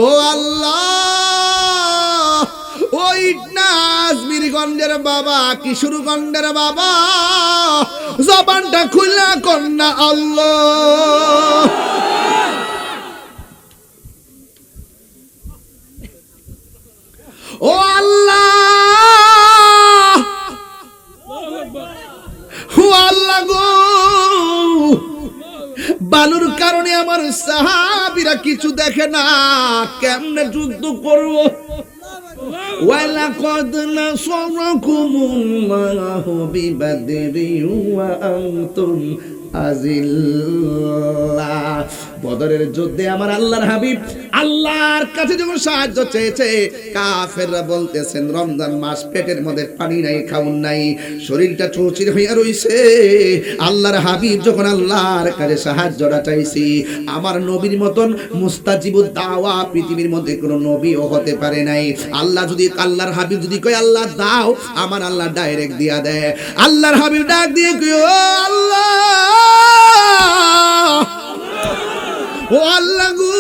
ও আল্লাহ, ওই আজমিরগঞ্জের বাবা, কিশোরগঞ্জের বাবা, জবানটা খুলে কন্যা আল্লাহ। ও আল্লাহ, ও আল্লাহ গো, বালুর কারণে আমার সাহাবীরা কিছু দেখে না, কেমনে যুদ্ধ করব। ওয়ালাকাদ নাসারাকুমুল্লাহু বিবাদরিন ওয়া আনতুম আযিল্লা। বদরের যুদ্ধে আমার আল্লাহর হাবিব আল্লাহর কাছে যখন সাহায্য চেয়েছে, কাফেররা বলতেছেন রমজান মাস, পেটের মধ্যে পানি নাই, খাউন নাই, শরীরটা চৌচির হইয়া রইছে। আল্লাহর হাবিব যখন আল্লাহর কাছে সাহায্যটা চাইছি, আমার নবীর মতন মুস্তাজিবুদ দাওয়া পৃথিবীর মধ্যে কোনো নবীও হতে পারে নাই। আল্লাহ যদি, আল্লাহর হাবিব যদি কয় আল্লাহ দাও, আমার আল্লাহ ডাইরেক্ট দিয়া দেয়। আল্লাহর হাবিব ডাক দিয়ে কয় ও আল্লাহ, ও আল্লাহ গো,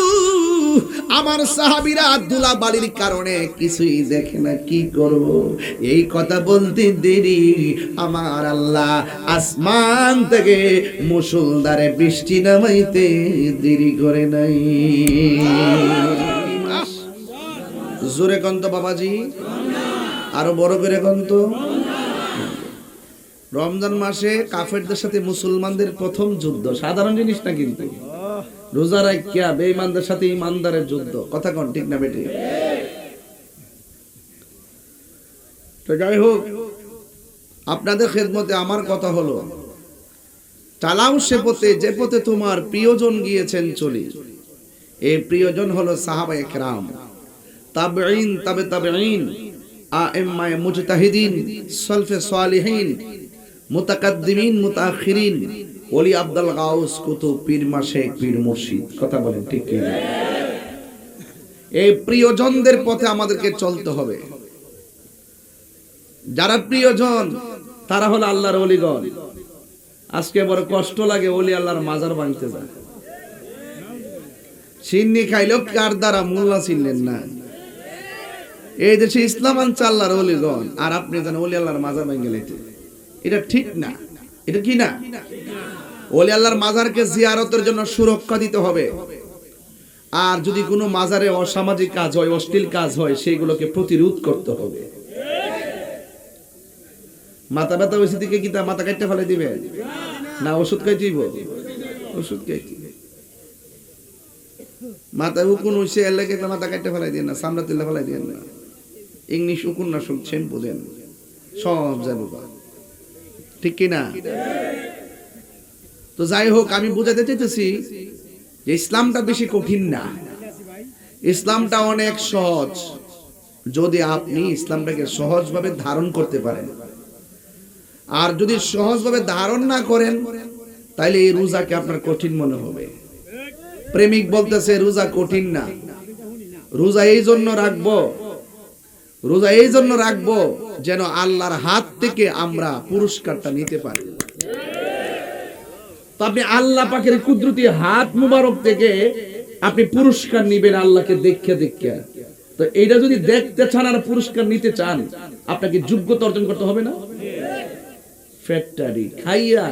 আমার সাহাবীরা আব্দুল্লাহ বাড়ির কারণে কিছুই দেখে না, কি করব। এই কথা বলতে দেরি আমার আল্লাহ আসমান থেকে মুষলধারে বৃষ্টি নামাইতে দেরি করে নাই। জোরে কন্ত বাবাজি, আরো বড় করে কন্ত। রমজান মাসে কাফেরদের সাথে মুসলমানদের প্রথম যুদ্ধ, সাধারণ জিনিস না কিন্তু। রোজা রাখিয়া বেঈমানদের সাথে ঈমানদারের যুদ্ধ, কথা কোন ঠিক না বেটি? তো যাই হোক, আপনাদের খেদমতে আমার কথা হলো, চালাও সে পথে যে পথে তোমার প্রিয়জন গিয়েছেন চলি। এই প্রিয়জন হলো সাহাবায়ে কেরাম, তাবেঈন, তাবে তাবেঈন, আইম্মায়ে মুজতাহিদিন, সালফে সালিহিন, মুতাকাদ্দিমিন, মুতাআখিরিন, ওলি আব্দুল গাউস, কুতুব, পীর মাশায়েখ, পীর মুর্শিদ, কথা বলেন ঠিক কি না? এই প্রিয়জনদের পথে আমাদেরকে চলতে হবে। যারা প্রিয়জন তারা হলো আল্লাহর ওলিগণ। আজকে বড় কষ্ট লাগে, ওলি আল্লাহর মাজার ভাঙতে যায়। সিন্নি খাইলো কার দ্বারা? মোল্লা ছিলেন না। এই দেশে ইসলাম আনছে আল্লাহর ওলিগণ, আর আপনি জানেন ওলি আল্লাহর মাজার ভাঙে লাইতে। এটা ঠিক না, এটা কি না? ওলি আল্লাহর মাজারকে জিয়ারতের জন্য সুরক্ষা দিতে হবে। আর যদি কোনো মাজারে অসামাজিক কাজ হয়, অশ্লীল কাজ হয়, সেইগুলোকে প্রতিরোধ করতে হবে। মাথা ব্যথা হয়েছে দিকে কি তা মাথা কাটতে ফেলে দিবে না? ওষুধ খাইতে দিব, ওষুধ খাইতে। মাথা উকুন হয়েছে এর লেগে মাথা কাটতে ফেলাই দিয়ে না, সামনে তুলে ফেলাই দিয়ে না। ইংলিশ উকুন না শুনছেন, বোঝেন, সব যাবো, ঠিক কিনা? তো যাই হোক, আমি বুঝাতে চাইতেছি যে ইসলামটা বেশি কঠিন না, ইসলামটা অনেক সহজ। যদি আপনি ইসলামটাকে সহজভাবে ধারণ করতে পারেন, আর যদি সহজভাবে ধারণ না করেন, তাইলে এই রোজাকে আপনার কঠিন মনে হবে। প্রেমিক বলতেছে রোজা কঠিন না, রোজা এই জন্য রাখবো, রোজা এই জন্য রাখবো যেন আল্লাহর হাত থেকে আমরা পুরস্কারটা নিতে পারি। তো আপনি আল্লাহ পাকের কুদরতি হাত মুবারক থেকে আপনি পুরস্কার নিবেন আল্লাহকে দেখে দেখে। তো এইটা যদি দেখতে চান আর পুরস্কার নিতে চান, আপনাকে যোগ্যতা অর্জন করতে হবে না? ফ্যাক্টরি খাইয়া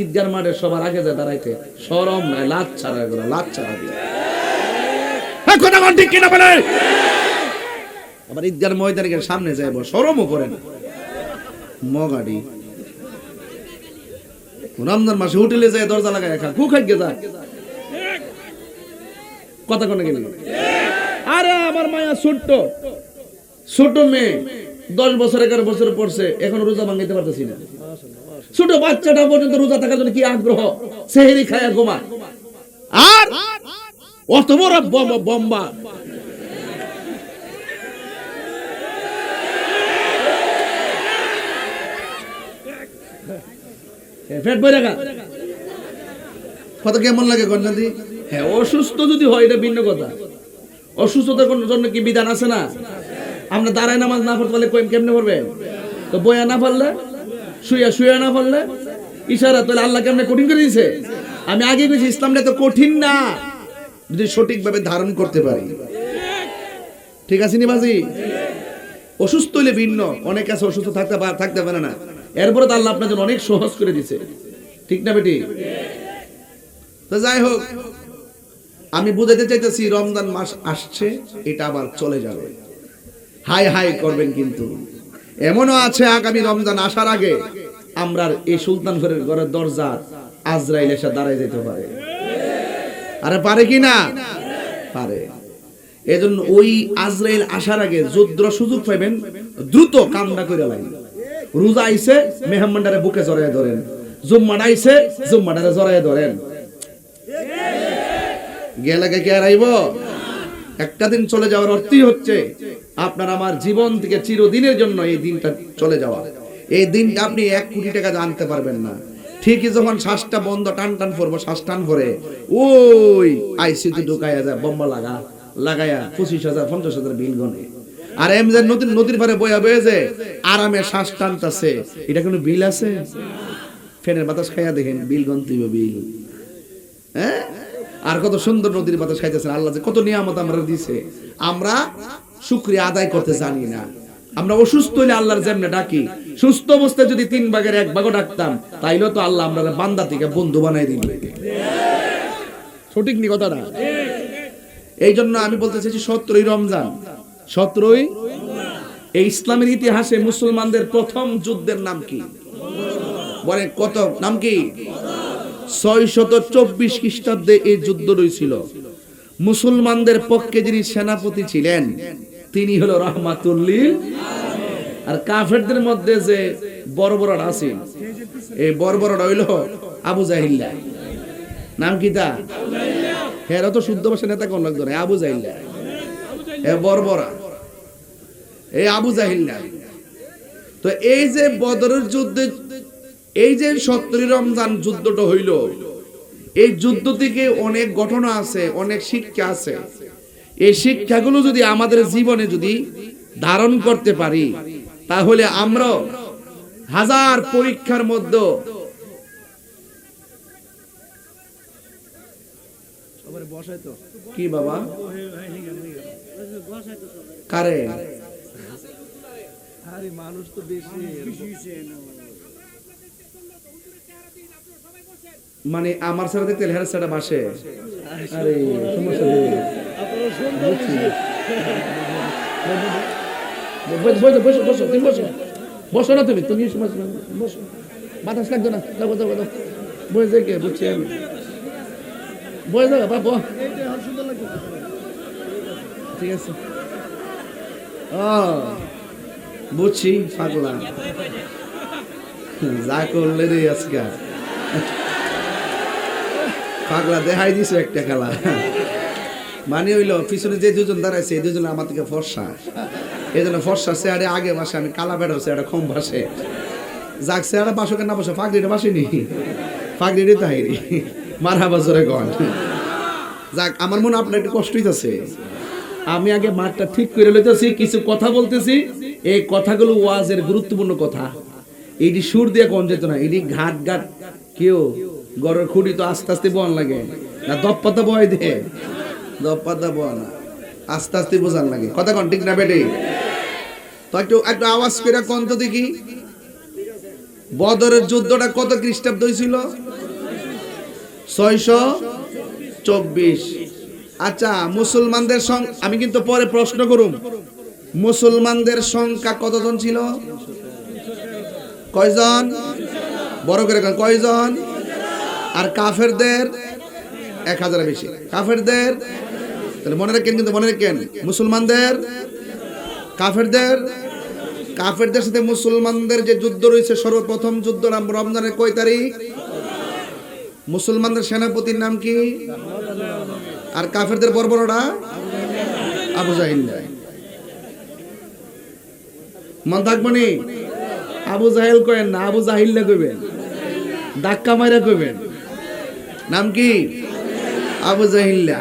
ঈদগার মাঠে সবার আগে যায় দাঁড়াইতে শরম নাই, লাজ ছাড়া করে, লাজ ছাড়া দিয়ে কথা কোন ঠিক কিনা বলে? আবার ঈদগার ময়দানের সামনে যাইব, শরমও করে না। মগাড়ি রমজান মাসে হোটেলে যায় দরজা লাগায় খা, কু খাইয়ে যায়, কথা কোন গেলে? আরে আমার মায়া ছোট্ট ছোট মেয়ে, 10 বছর 11 বছর পড়ছে, এখন রোজা ভাঙাইতে পারতেছি না। ছোট বাচ্চাটা পর্যন্ত রোজা থাকার জন্য কি আগ্রহ, সেহরি খায়া ঘুমা। আর অত বড় বম্বা পেট ভরে গা, কত কেমন লাগে গন্ডাদি? হ্যাঁ, অসুস্থ যদি হয় এটা ভিন্ন কথা। অসুস্থতার জন্য কি বিধান আছে না? আমরা দাঁড়ায় নামাজ না পড়তে পারলে কেমনে পড়বে? তো বয়া না পারলে, শুয়া না পারলে, ইশারা, তাহলে আল্লাহ কেমনে কঠিন করে দিয়েছে? আমি আগে বলেছি ইসলামটা তো কঠিন না, যদি সঠিকভাবে ধারণ করতে পারি। ঠিক আছে নি বাজি? অসুস্থ হইলে ভিন্ন, অনেক আছে অসুস্থ থাকতে পারে না, এরপরে তো আল্লাহ আপনার জন্য অনেক সহজ করে দিছে, ঠিক না বেটি? তো যাই হোক, আমি বুঝাতে চাইতেছি রমজান মাস আসছে, এটা আবার চলে যাবে, হাই হাই করবেন। কিন্তু এমনও আছে আগামী রমজান আসার আগে আমরা এই সুলতানপুরের ঘরের দরজা আজরাইল এসে দাঁড়ায় যেতে পারে। আরে পারে কি না? পারে। এজন্য ওই আজরাইল আসার আগে যুদ্ধ সুযোগ পাইবেন, দ্রুত কামনা করে লাগবে। রোজা আইছে, মেহমানদারে বুকে জড়ায় ধরেন, জুম্মাটা আইছে, জুম্মাটারে জড়ায় ধরেন। গেলাকে কে আর আইব? একটা দিন চলে যাওয়ার অর্থই হচ্ছে আপনার আমার জীবন থেকে চিরদিনের জন্য এই দিনটা চলে যাওয়া। এই দিনটা আপনি 1 কোটি টাকা আনতে পারবেন না। ঠিকই যখন শ্বাসটা বন্ধ, টান পড়বো, শ্বাস টান পরে ওই আইসিইউ ঢুকাইয়া যায়, বোম্বা লাগাইয়া 25,000 50,000 বিল গনে। আর এমনি নদীর পারে বয়া বয়ে যে আরামে শ্বাস টানতেছে, এটা কোনো বিল আছে? ফ্যানের বাতাস খাইয়া দেখেন, বিল গন্তিব বিল। হ্যাঁ, আর কত সুন্দর নদীর বাতাস খাইতেছেন। আল্লাহ যে কত নিয়ামত আমরা দিছে, আমরা শুকরিয়া আদায় করতে জানি না। আমরা অসুস্থ হইলে আল্লাহর যেমনে ডাকি, সুস্থ অবস্থায় যদি 3 ভাগের 1 ভাগও ডাকতাম, তাইলে তো আল্লাহ আমরা বান্দা থেকে বন্ধু বানাই দিল। সঠিক নি কথাটা? এই জন্য আমি বলতে চাইছি 17ই রমজান, 17ই এই ইসলামের ইতিহাসে মুসলমানদের প্রথম যুদ্ধের নাম কি বলেন? কত নাম কি? 624 খ্রিস্টাব্দে এই যুদ্ধ হয়েছিল। মুসলমানদের পক্ষে যিনি সেনাপতি ছিলেন তিনি হলো রাহমাতুল লিল আলামিন। আর কাফেরদের মধ্যে যে বর্বরটা আছে, এই বর্বরটা হইল আবু জাহিল্লা। নাম কি তা? হেরা তো শুদ্ধ ভাষা নেতা কোন লাগতো না, আবু জাহিল্লা, এ বর্বরা, এই আবু জাহিল্লা। তো এই যে বদরের যুদ্ধে, এই যে 17ই রমজান যুদ্ধটা হইল, এই যুদ্ধ থেকে অনেক ঘটনা আছে, অনেক শিক্ষা আছে। এই শিক্ষাগুলো যদি আমাদের জীবনে যদি ধারণ করতে পারি, তাহলে আমরা হাজার পরীক্ষার মধ্যে কি বাবা কারে মানুষ তো বেশি, মানে আমার সাথে দেখতে হের সাথে বাসে। আরে সমস্যা নেই, বসো না, তুমি বসো, বাতাস লাগতো না, বসে কে বুঝছি আমি, বসে যাও বাবা, ঠিক আছে। বুঝছি পাগলা যা করলে রে আজকে পাগলা দেখাই দিছো একটা খেলা। মানে হইলো পিছনে যে দুজন দাঁড়াইছে এই দুজন আমার থেকে ফর্সা, এই জন্য ফর্সা চেয়ারে আগে বাসে, আমি কালা বেড়াও চেয়ারে কম বাসে। যাক চেয়ারে বাসো কেন বসে, ফাঁকড়িটা বাসিনি, ফাঁকড়িটা তাহিরি মারা বাজরে গন। যাক, আমার মনে আপনার একটু কষ্ট হইতেছে। আমি আগে মাঠটা ঠিক করে লইতেছি, কিছু কথা বলতেছি, এই কথাগুলো ওয়াজের গুরুত্বপূর্ণ কথা। এইটি সুর দিয়ে কোন যেত না, এটি ঘাট কেউ গড়ের খুঁড়ি তো আস্তে আস্তে বন লাগে না, দপ্পাতা বয় দে, দপ্পাতা বয় না, আস্তে আস্তে বোঝান লাগে। কথা কোন ঠিক না বেটে? তো একটু আওয়াজ করে কোন তো দেখি, বদরের যুদ্ধটা কত খ্রিস্টাব্দ হয়েছিল? 624। আচ্ছা, মুসলমানদের সংখ্যা আমি কিন্তু পরে প্রশ্ন করুম, মুসলমানদের সংখ্যা কতজন ছিল? কয়জন? বড় করে কয়জন? আর কাফেরদের 1000 বেশি। কাফেরদের তাহলে মনে রাখেন, কিন্তু মনে রাখেন, মুসলমানদের কাফেরদের সাথে মুসলমানদের যে যুদ্ধ রয়েছে, সর্বপ্রথম যুদ্ধ রমজানের কয় তারিখ? মুসলমানদের সেনাপতির নাম কি? আর কাফেরদের বর্বরটা আবু জাহিল্লা। মন থাকবনি, আবু জাহেল কয়েন না, আবু জাহিল্লা কইবেন, ধাক্কা মাইরা কইবেন। নাম কি? আবু জাহিল্লা।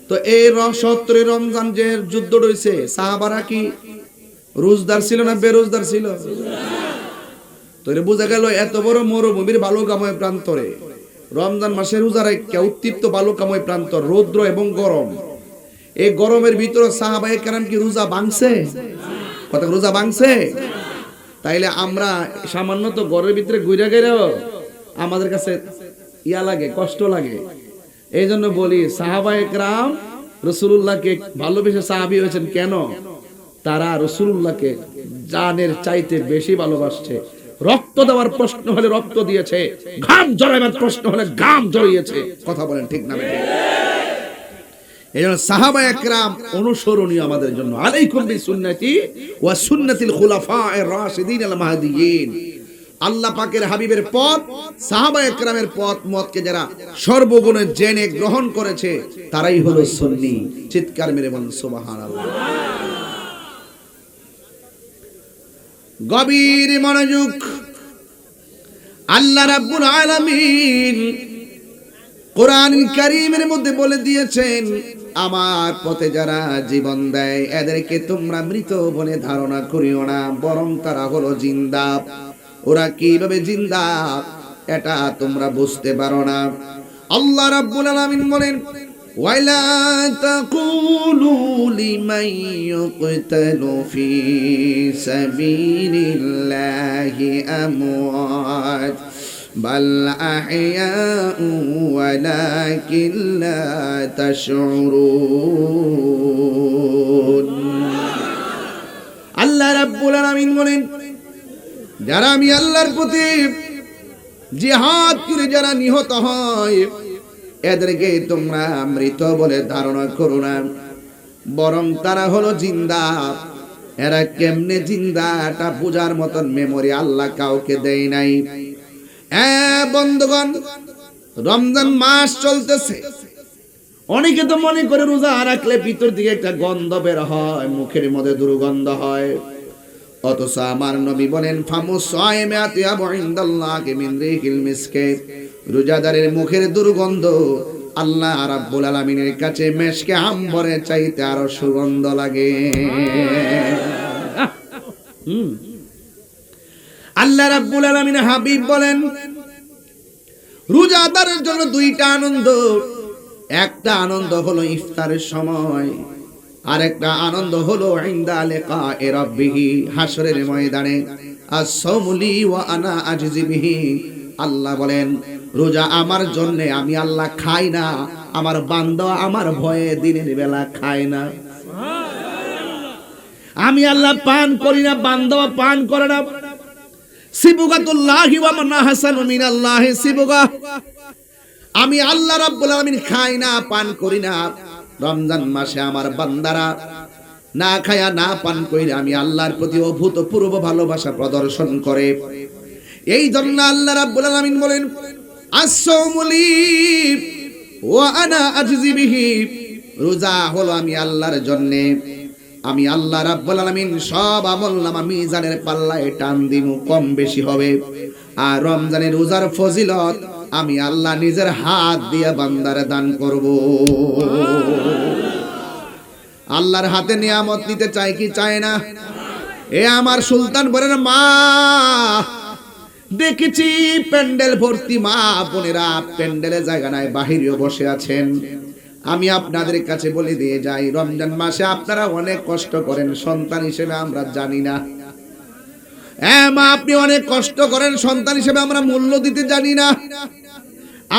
তো এই 17 রমজান যে যুদ্ধ রয়েছে, সাহাবারা কি রোজদার ছিল না বেরোজদার ছিল? তো এটা বোঝা গেল এত বড় মরুভূমির বালুকাময় প্রান্তরে রমজান মাসের রোজা রাখা উত্তপ্ত বালুকাময় প্রান্তর, রৌদ্র এবং গরম, এই গরমের ভিতরে সাহাবায়ে কেরাম কি রোজা ভাঙছে? কথা রোজা ভাঙছে? তাইলে আমরা সামান্য তো ঘরের ভিতরে ঘুরে গেলেও আমাদের কাছে ইয়া লাগে, কষ্ট লাগে। এই জন্য বলি সাহাবায়ে কেরাম রাসূলুল্লাহকে ভালোবেসে সাহাবী হয়েছেন কেন? তারা রাসূলুল্লাহকে জানের চাইতে বেশি ভালোবাসছে। রক্ত দেওয়ার প্রশ্ন হলে রক্ত দিয়েছে, ঘাম ঝরাবার প্রশ্ন হলে ঘাম ঝরিয়েছে। কথা বলেন ঠিক না বেঠিক? এইজন্য সাহাবায়ে কেরাম অনুসরণীয় আমাদের জন্য। আলাইকুম বিসুন্নতি ওয়া সুন্নাতিল খুলাফায়ে রাশিদিন আল মাহদিয়িন। আল্লাহ পাকের হাবিবের পথ, সাহাবায়ে কেরামের পথ মতকে যারা সর্বগুণে জেনে গ্রহণ করেছে তারাই হলো সুন্নি। চিৎকার মেরে বলেন সুবহানাল্লাহ। গভীর মনোযোগ। আল্লাহ রাব্বুল আলামিন কোরআন কারীমের মধ্যে বলে দিয়েছেন, আমার পথে যারা জীবন দেয় এদেরকে তোমরা মৃত বলে ধারণা করিও না, বরং তারা হলো জিন্দা। ওরা কিভাবে জিন্দা এটা তোমরা বুঝতে পারো না। আল্লাহ রাব্বুল আলামিন বলেন, ওয়ালা তাকুলু লিমান ইউকতালু ফি সাবিলিল্লাহি আমওয়াত বাল আহইয়াউ ওয়ালাকিন লা তাশউরুন। আল্লাহ রাব্বুল আলামিন বলেন, যারা আমি আল্লাহর পথে জিহাদ করে যারা নিহত হয় এদেরকে তোমরা মৃত বলে ধারণা করো না, বরং তারা হলো জিন্দা। এরা কেমনে জিন্দা এটা বোঝার মতন মেমোরি আল্লাহ কাউকে দেয় নাই। বন্ধুগণ, রমজান মাস চলতেছে। অনেকে তো মনে করে রোজা রাখলে ভিতর দিকে একটা গন্ধ বের হয়, মুখের মধ্যে দুর্গন্ধ হয়। অথচ আমার নবী বলেন, ফামুস সায়মি আতিয়াবু ইনদাল্লাহি মিন রিহিল মিসকে। রোজাদারের মুখের দুর্গন্ধ আল্লাহ রাব্বুল আলামিনের কাছে মেশকে আম্বরের চাইতে আরো সুগন্ধ লাগে। আল্লাহ রাব্বুল আলামিন হাবিব বলেন, রোজাদারের জন্য দুইটা আনন্দ। একটা আনন্দ হলো ইফতারের সময়, আরেকটা আনন্দ হলো ইনদা লিকায়ে রাব্বিহি, হাসরের ময়দানে। আস-সাওমু লি ওয়া আনা আজজি বিহি। আল্লাহ বলেন, রোজা আমার জন্য, আমি আল্লাহ খাই না, আমার বান্দা আমার ভয়ে দিনের বেলা খায় না। আমি আল্লাহ পান করি না, বান্দা পান করে না। সিবগাতুল্লাহি ওয়া মান আহসানু মিনাল্লাহি সিবগা। আমি আল্লাহ রাব্বুল আলামিন খাই না, পান করি না। রমজান মাসে আমার বান্দারা না খায়া না পান কইরা আমি আল্লাহর প্রতি অভূতপূর্ব ভালোবাসা প্রদর্শন করে। এই জন্য আল্লাহ রাব্বুল আলামিন বলেন, আস-সাওমু লি ওয়া আনা আজজি বিহি। রোজা হলো আমি আল্লাহর জন্য, আমি আল্লাহ রাব্বুল আলামিন সব আমলনামা মিজানের পাল্লায় টান দিমু, কম বেশি হবে। আর রমজানের রোজার ফজিলত আমি আল্লাহ নিজের হাত দিয়ে বান্দারে দান করব। আল্লাহর হাতে নিয়ামত নিতে চাই কি চায় না? এ আমার সুলতানপুরের মা, দেখেছি প্যান্ডেল ভর্তি মা বোনেরা, প্যান্ডেলে জায়গা নাই, বাহিরেও বসে আছেন। আমি আপনাদের কাছে বলে দিয়ে যাই, রমজান মাসে আপনারা অনেক কষ্ট করেন, সন্তান হিসেবে আমরা জানি না। মা, আপনি অনেক কষ্ট করেন, সন্তান হিসেবে আমরা মূল্য দিতে জানি না।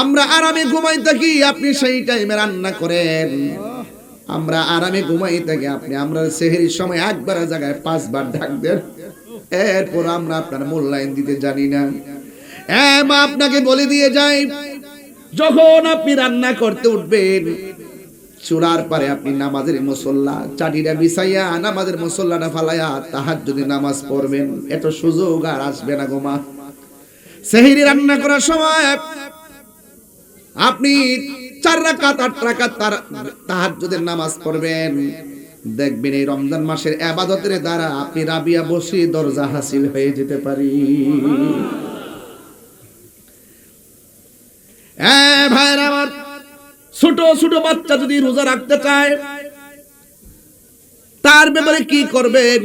আমরা আরামে ঘুমাই থাকি, আপনি সেই টাইমে রান্না করেন। আমরা আরামে ঘুমাই থাকি, আপনি আমরা সেহরির সময় একবার জায়গায় 5 বার ডাক দেন, এরপর আমরা আপনার মূল্যায়ন দিতে জানি না। মা, আপনাকে বলে দিয়ে যাই, যখন আপনি রান্না করতে উঠবেন, চুলার পারে আপনি নামাজের মুসল্লা চাটিটা বিছাইয়া নামাজের মুসল্লাটা ফালাইয়া তাহাজ্জুদে নামাজ পড়বেন। এত সুযোগ আর আসবে না গো মা। সেহরি রান্না করার সময় আপনি 4 রাকাত 8 রাকাত তাহাজ্জুদের নামাজ পড়বেন। দেখবেন এই রমজান মাসের ইবাদতের দ্বারা আপনি রাবিয়া বসি দরজা হাসিল হয়ে যেতে পারি। ভাইরা আমার, ছোট ছোট বাচ্চা যদি রোজা রাখতে চায় তার ব্যাপারে কি করবেন?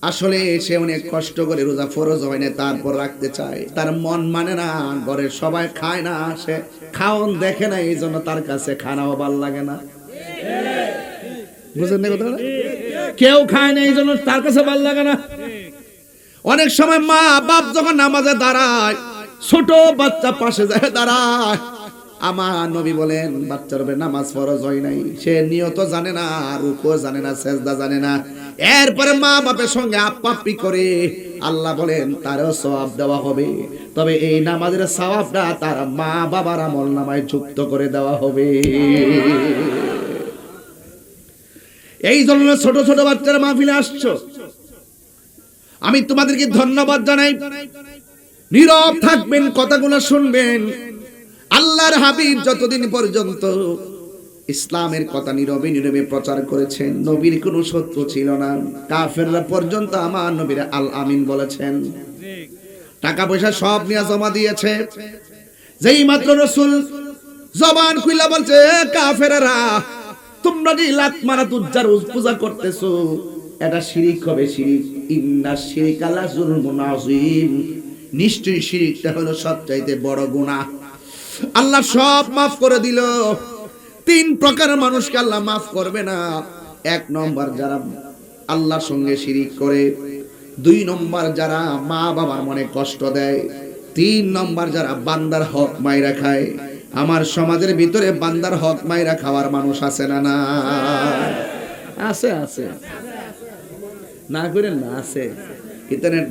আসলে সে অনেক কষ্ট করে রোজা ফরজ হয় না, তারপর রাখতে চায়, তার মন মানে না, ঘরের সবাই খায় না, সে খাওন দেখে না, এই জন্য তার কাছে খানাও ভাল লাগে না। বুঝেন না কথা? কেউ খায় না, এই জন্য তার কাছে ভালো লাগে না। অনেক সময় মা বাপ যখন নামাজে দাঁড়ায়, ছোট বাচ্চা পাশে যায় দাঁড়ায়, আমার নবী বলেন বাচ্চার উপরে নামাজ ফরজ হয় নাই, সে নিয়ত জানে না, রুকু জানে না, সেজদা জানে না, এরপরে মা বাপের সঙ্গে আপ্পাপ্পি করে, আল্লাহ বলেন তারও সওয়াব দেওয়া হবে, তবে এই নামাজের সওয়াবটা তার মা বাবার আমলনামায় যুক্ত করে দেওয়া হবে। এই জন্য ছোট ছোট বাচ্চারা মাহফিলে আসছো, আমি তোমাদেরকে ধন্যবাদ জানাই। নীরব থাকবেন, কথাগুলো শুনবেন। আল্লাহর হাবিব যতদিন পর্যন্ত ইসলামের কথা নীরবে নীরবে প্রচার করেছেন, নবীর কোনো শত্রু ছিল না। কাফেররা পর্যন্ত আমার নবীর আল আমিন বলেছেন, টাকা পয়সা সব নিয়ে জমা দিয়েছে। যেই মাত্র রাসূল জবান খুলে বলছে, কাফেররা তোমরা যে লাত মারা উজ্জার পূজা করতেছো, এটা শিরিক হবে, শিরিক। ইন্নাশ শিরকা লাযুলমুন আযীম, নিশ্চয়ই শিরিকটা হলো সবচাইতে বড় গুনাহ। আল্লাহ সব মাফ করে দিল। তিন প্রকারের মানুষকে আল্লাহ মাফ করবে না। এক নম্বর যারা আল্লাহর সঙ্গে শিরিক করে, দুই নম্বর যারা মা বাবার মনে কষ্ট দেয়, তিন নম্বর যারা বান্দার হক মাইরা খায়। আমার সমাজের ভিতরে বান্দার হক মাইরা খাওয়ার মানুষ আছে না? না আছে, আছে না করেন না, আছে। ইন্টারনেট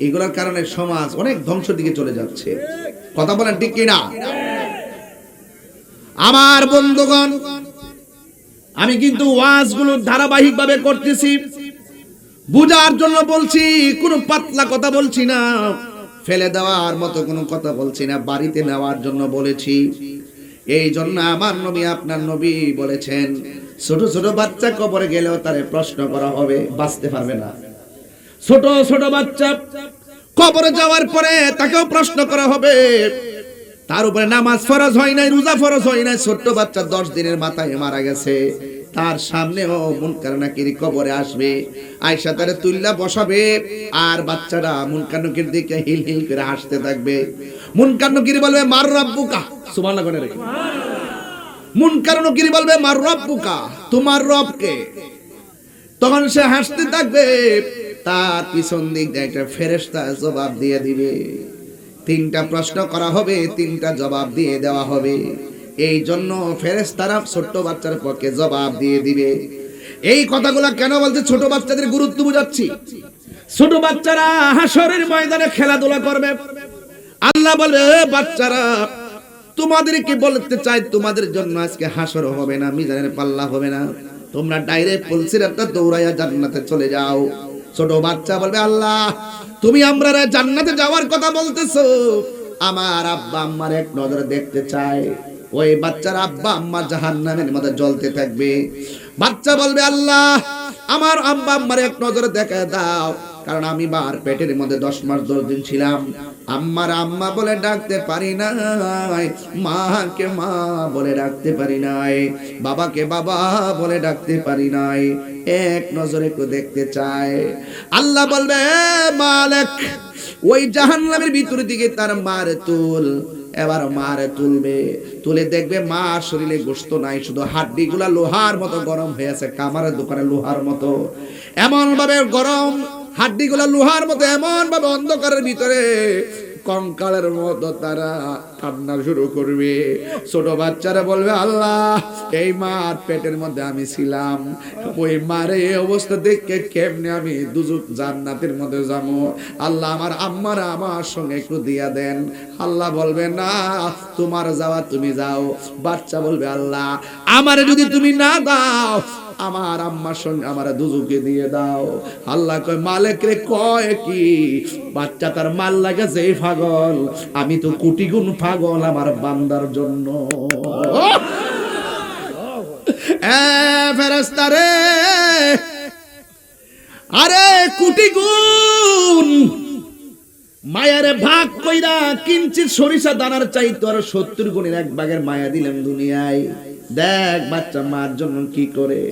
এগুলোর কারণে সমাজ অনেক ধ্বংসের দিকে চলে যাচ্ছে। কথা বলেন ঠিক কিনা? আমার বন্ধুগণ, আমি কিন্তু ওয়াজগুলো ধারাবাহিকভাবে করতেছি, বুঝার জন্য বলছি, কোনো পাতলা কথা বলছি না, ফেলে দেওয়ার মতো কোনো কথা বলছি না, বাড়িতে নেওয়ার জন্য বলেছি। এই জন্য আমার নবী, আপনার নবী বলেছেন, ছোট ছোট বাচ্চা কবরে গেলেও তারে প্রশ্ন করা হবে, বাঁচতে পারবে না। ছোট ছোট বাচ্চা কবরে যাওয়ার পরে তাকেও প্রশ্ন করা হবে। তার উপরে নামাজ ফরজ হয় নাই, রোজা ফরজ হয় নাই, ছোট্ট বাচ্চা 10 দিনের মাথায় মারা গেছে, তার সামনেও মুনকার নাকির কবরে আসবে, আয়েশা তারে তুল্লা বসাবে, আর বাচ্চাটা মুনকার নাকির দিকে হিল হিল করে হাসতে থাকবে। মুনকার নাকির বলবে মার রাব্বুকা, সুবহানাল্লাহ করে রে। মুনকার নাকির বলবে মার রাব্বুকা, তোমার রব কে? তখন সে হাসতে থাকবে, তার পিছন দিক দিয়ে একটা ফেরেশতা জবাব দিয়ে দিবে। তিনটা প্রশ্ন করা হবে, তিনটা জবাব দিয়ে দেওয়া হবে। এই জন্য ফেরেশতারা ছোট বাচ্চার পক্ষে জবাব দিয়ে দিবে। এই কথাগুলো কেন বলতে, ছোট বাচ্চাদের গুরুত্ব বুঝাচ্ছি। ছোট বাচ্চারা হাসরের ময়দানে খেলাধুলা করবে। আল্লাহ বলে, বাচ্চারা তোমাদেরকে বলতে চাই, তোমাদের জন্য আজকে হাসর হবে না, মিজানের পাল্লা হবে না, তোমরা ডাইরেক্ট পুলসিরাতটা দৌড়াইয়া জান্নাতে চলে যাও। ছোট বাচ্চা বলবে, আল্লাহ তুমি আমরা জান্নাতে যাওয়ার কথা বলতেছো, আমার আব্বা আম্মার এক নজর দেখতে চাই। ওই বাচ্চার আব্বা আম্মা জাহান্নামের মধ্যে জ্বলতে থাকবে। বাচ্চা বলবে, আল্লাহ আমার আব্বা আম্মার এক নজর দেখা দাও, কারণ আমি মার পেটের মধ্যে 10 মাস 10 দিন ছিলাম, আম্মার আম্মা বলে ডাকতে পারি নাই, মাকে মা বলে ডাকতে পারি নাই, বাবাকে বাবা বলে ডাকতে পারি নাই, এক নজরে একটু দেখতে চায়। আল্লাহ বলবে, মালিক ওই জাহান্নামের ভিতর দিকে তার মারে তুল। এবার মারে তুলবে, তুলে দেখবে মা শরীরে গোশত নাই, শুধু হাড্ডিগুলা লোহার মতো গরম হয়েছে, কামারের দোকানে লোহার মতো এমন ভাবে গরম, হাড্ডিগুলা লোহার মতো এমন ভাবে অন্ধকারের ভিতরে কঙ্কালের মতো তারা কান্না শুরু করবে। ছোট বাচ্চারা বলবে, আল্লাহ এই মার পেটের মধ্যে আমি ছিলাম, ওই মারে এই অবস্থা দেখে কেমনে আমি দুজক জান্নাতের মধ্যে যাবো, আল্লাহ আমার আম্মারা আমার সঙ্গে একটু দিয়া দেন। আল্লাহ বলবে, না তোমার যাওয়া তুমি যাও। বাচ্চা বলবে, আল্লাহ আমারে যদি তুমি না দাও, আমার আম্মার সঙ্গে আমার দুজুকে দিয়ে দাও। আল্লাহ কয়, মালিক রে কয় কি? বাচ্চা তার মাল লাগেছে পাগল, আমি তো কোটি গুণ পাগল আমার বান্দার জন্য। ফেরেশতা রে, আরে কোটি গুণ মায়ারে ভাগ কইরা কিঞ্চিত সরিষা দানার চাইতো আর 70 গুণের 1 ভাগের মায়া দিলেন দুনিয়ায়। দেখ বাচ্চা মার জন্য কি করে,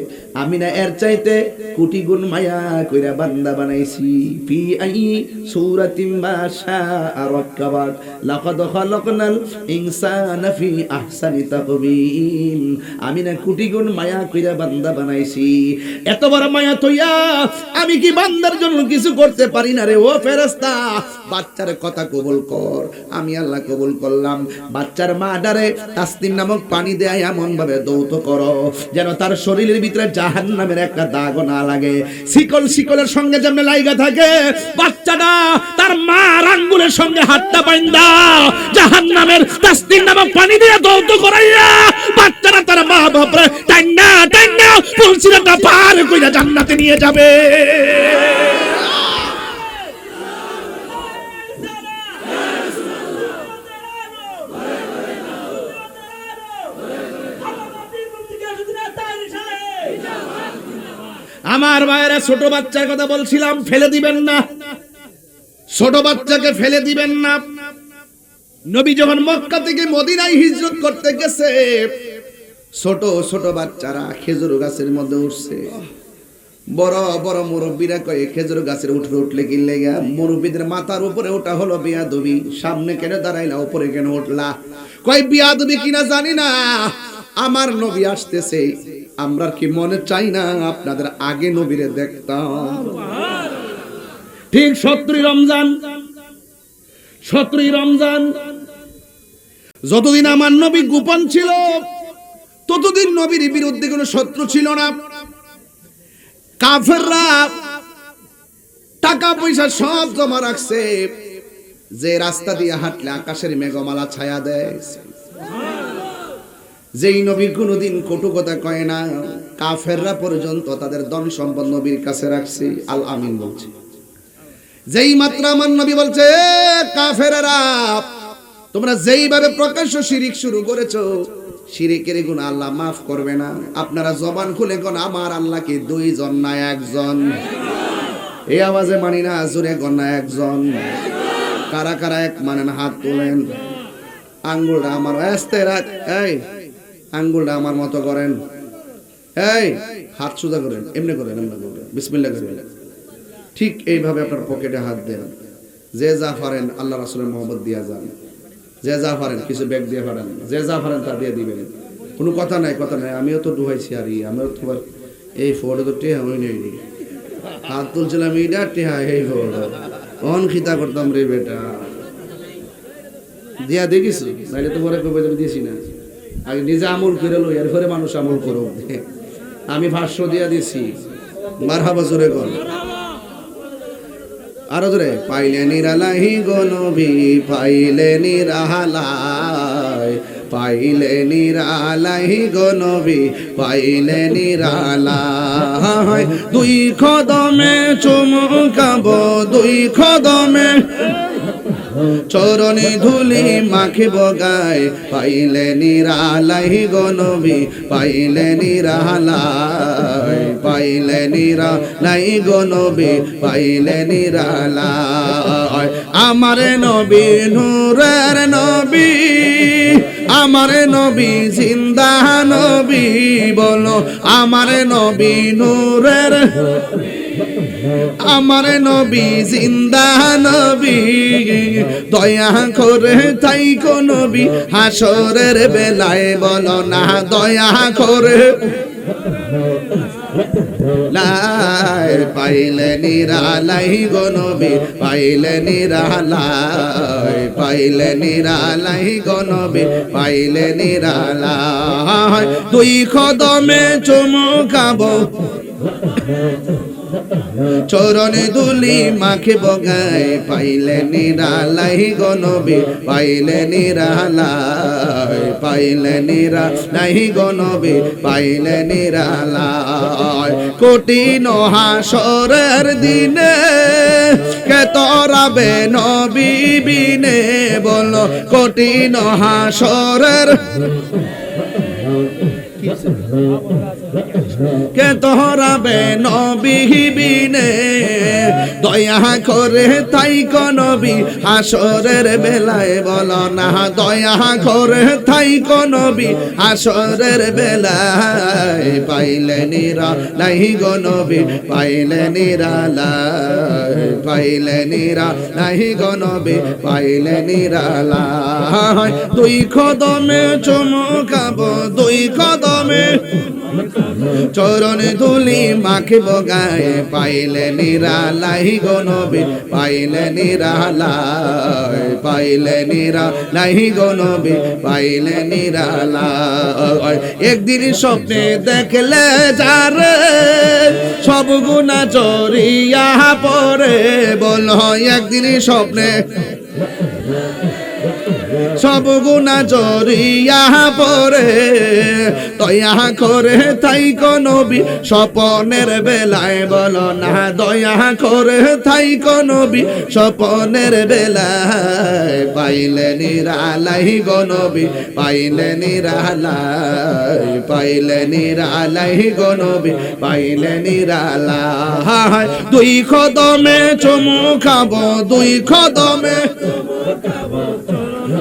আমি না এর চাইতে কোটি গুণ মায়া কইরা বান্দা বানাইছি। ফি আই সূরাতিন মা শাআ রাক্কাবাক লাকাদ খালাকনাল ইনসানা ফি আহসানি তাকবীম। আমি না কোটি গুণ মায়া কইরা বান্দা বানাইছি। এত বড় মায়া তইয়া আমি কি বান্দার জন্য কিছু করতে পারি না রে ও ফেরেশতা? বাচ্চার কথা কবুল কর। আমি আল্লাহ কবুল করলাম। বাচ্চার মা ডারে তাসনিম নামক পানি দেয় এমন ভাবে দৌত করো যেন তার শরীরের ভিতরে জাহান্নামের একটা দাগ না লাগে। শিকলের সঙ্গে যেমন লাইগা থাকে, বাচ্চাটা তার মার আঙ্গুলের সঙ্গে হাতটা বাইন্ধা জাহান্নামের তাসনিম নামক পানি দিয়ে দৌত করাইয়া বাচ্চাটা তার মা বাপরে টাইনা পুলসিরাটা পার কইরা জান্নাতে নিয়ে যাবে। আমার ভাইয়েরা, ছোট বাচ্চার কথা বলছিলাম, ফেলে দিবেন না, ছোট বাচ্চাকে ফেলে দিবেন না। নবী যখন মক্কা থেকে মদিনায় হিজরত করতে গেছে, ছোট ছোট বাচ্চারা খেজুর গাছের মধ্যে উঠছে। বড় বড় মুরব্বীরা কয়ে খেজুর গাছের উঠলে কি লেগা? মুরব্বীদের মাথার উপরে ওটা হলো বিয়াদবি। সামনে কেন দাঁড়াইলা, উপরে কেন উঠলা? কয় বিয়াদবি কিনা জানি না, আমার নবী আসতেছে, আমরা কি মনে চাই না আপনাদের আগে নবীরে দেখতাম? ঠিক 17 রমজান যতদিন আমার নবী গোপন ছিল ততদিন নবীর বিরুদ্ধে কোনো শত্রু ছিল না। কাফেররা টাকা পয়সা সব জমা রাখছে, যে রাস্তা দিয়ে হাঁটলে আকাশের মেঘমালা ছায়া দেয়। যেই নবী কোনোদিন কটু কথা কয় না, কাফেররা পর্যন্ত তাদের ধন সম্পদ নবীর কাছে রাখছে। আল আমিন বলছে, যেই মাত্র আমার নবী বলছে, কাফেররা তোমরা যেইভাবে প্রকাশ্য শিরিক শুরু করেছো, শিরিকের গুনাহ আল্লাহ মাফ করবে না। আপনারা জবান খুলে কোন আমার আল্লাহ কি দুইজন না একজন? এই আওয়াজে মানি না, জোরে কোন না একজন? কারা কারা এক মানেন হাত তোলেন। আঙ্গুলটা আমার আস্তে রাখ, এই আঙ্গুলটা আমার মতো করেন, এই হাত সোজা করেন, এমনি করেন, এমনি করেন, বিসমিল্লাহ করেন। ঠিক এইভাবে আপনার পকেটে হাত দেন। যে যা পারেন আল্লাহ রাসূলের মহব্বত দিয়া যান। যে যা পারেন কিছু ব্যাগ দিয়ে পারেন, যে যা পারেন তা দিয়ে দিবেন। কোনো কথা নাই। আমিও তো ডুবাইছি, আর আমিও তোমার এই ফোড়ে তো টেহা হই নাই, হাত তুলছিলাম এইটা টেহা এই ফোড় অন খিতা করতাম রে বেটা, দিয়া দেখিস নাইলে তো পরে কবে দিয়েছি না। আগে নিজে আমল করে লো, এর পরে মানুষ আমল করো। আমি 500 দিয়া দিছি। মারহাবা জোরে কর, আরো ধরে। পাইলে নিরালাহি গো নবী, পাইলে নিরালাই, পাইলে নিরালাহি গো নবী, পাইলে নিরালাই। দুই কদমে চুমকাবো, দুই কদমে চরণে ধুলি মাখিব গায়, পাইলে নিরালাই গো নবী, পাইলে নিরালাই, পাইলে নিরালাই গো নবী, পাইলে নিরালাই। আমার নবী নূরের নবী, আমার নবী জিন্দা নবী, বলো আমার নবী নূরের, আমার নবী জিন্দা নবী, দয়া করে তাই কো নবী হাসরের বেলায় বলো না দয়া করে। লাই পাইলে নিরালাই গো নবী, পাইলে নিরালাই, পাইলে নিরালাই গো নবী, পাইলে নিরালাই। দুই কদমে চুমকাবো, চরণে দুলি মাখিব গায়, পাইলে নিরালাই গো নবী, পাইলে নিরালাই, পাইলে নিরালাই গো নবী, পাইলে নিরালাই। কঠিন হাসরের দিনে কে তরাবে নবী বিনে, বলো কঠিন হাসরের কে তোরাবে নবী বিনে দয়া করে তাই কোন নবী হাসরের বেলায় বলো না দয়া করে তাই কোন নবী হাসরের বেলায় পাইলে নিরা নাই গো নবী পাইলে নিরালায় পাইলে নিরা নাই গো নবী পাইলে নিরালায় দুই কদমে চুমুকাবো দুই কদমে চরণ ধুলি মাখিব গায়ে পাইলে নিরালাই গো নবী পাইলে নিরালাই পাইলে নিরালাই গো নবী পাইলে নিরালাই একদিন স্বপ্নে দেখলে যারে সব গুনাহ জড়িয়া পড়ে বলো একদিন স্বপ্নে সব গুনাহ জড়িয়া পড়ে দয়া করে তাই কোন নবী স্বপনের বেলায় বলো না দয়া করে তাই কোন নবী স্বপনের বেলায় পাইলে নিরালাই গো নবী পাইলে নিরালাই পাইলে নিরালাই গো নবী পাইলে নিরালাই দুই কদমে চুমু খাবো দুই কদমে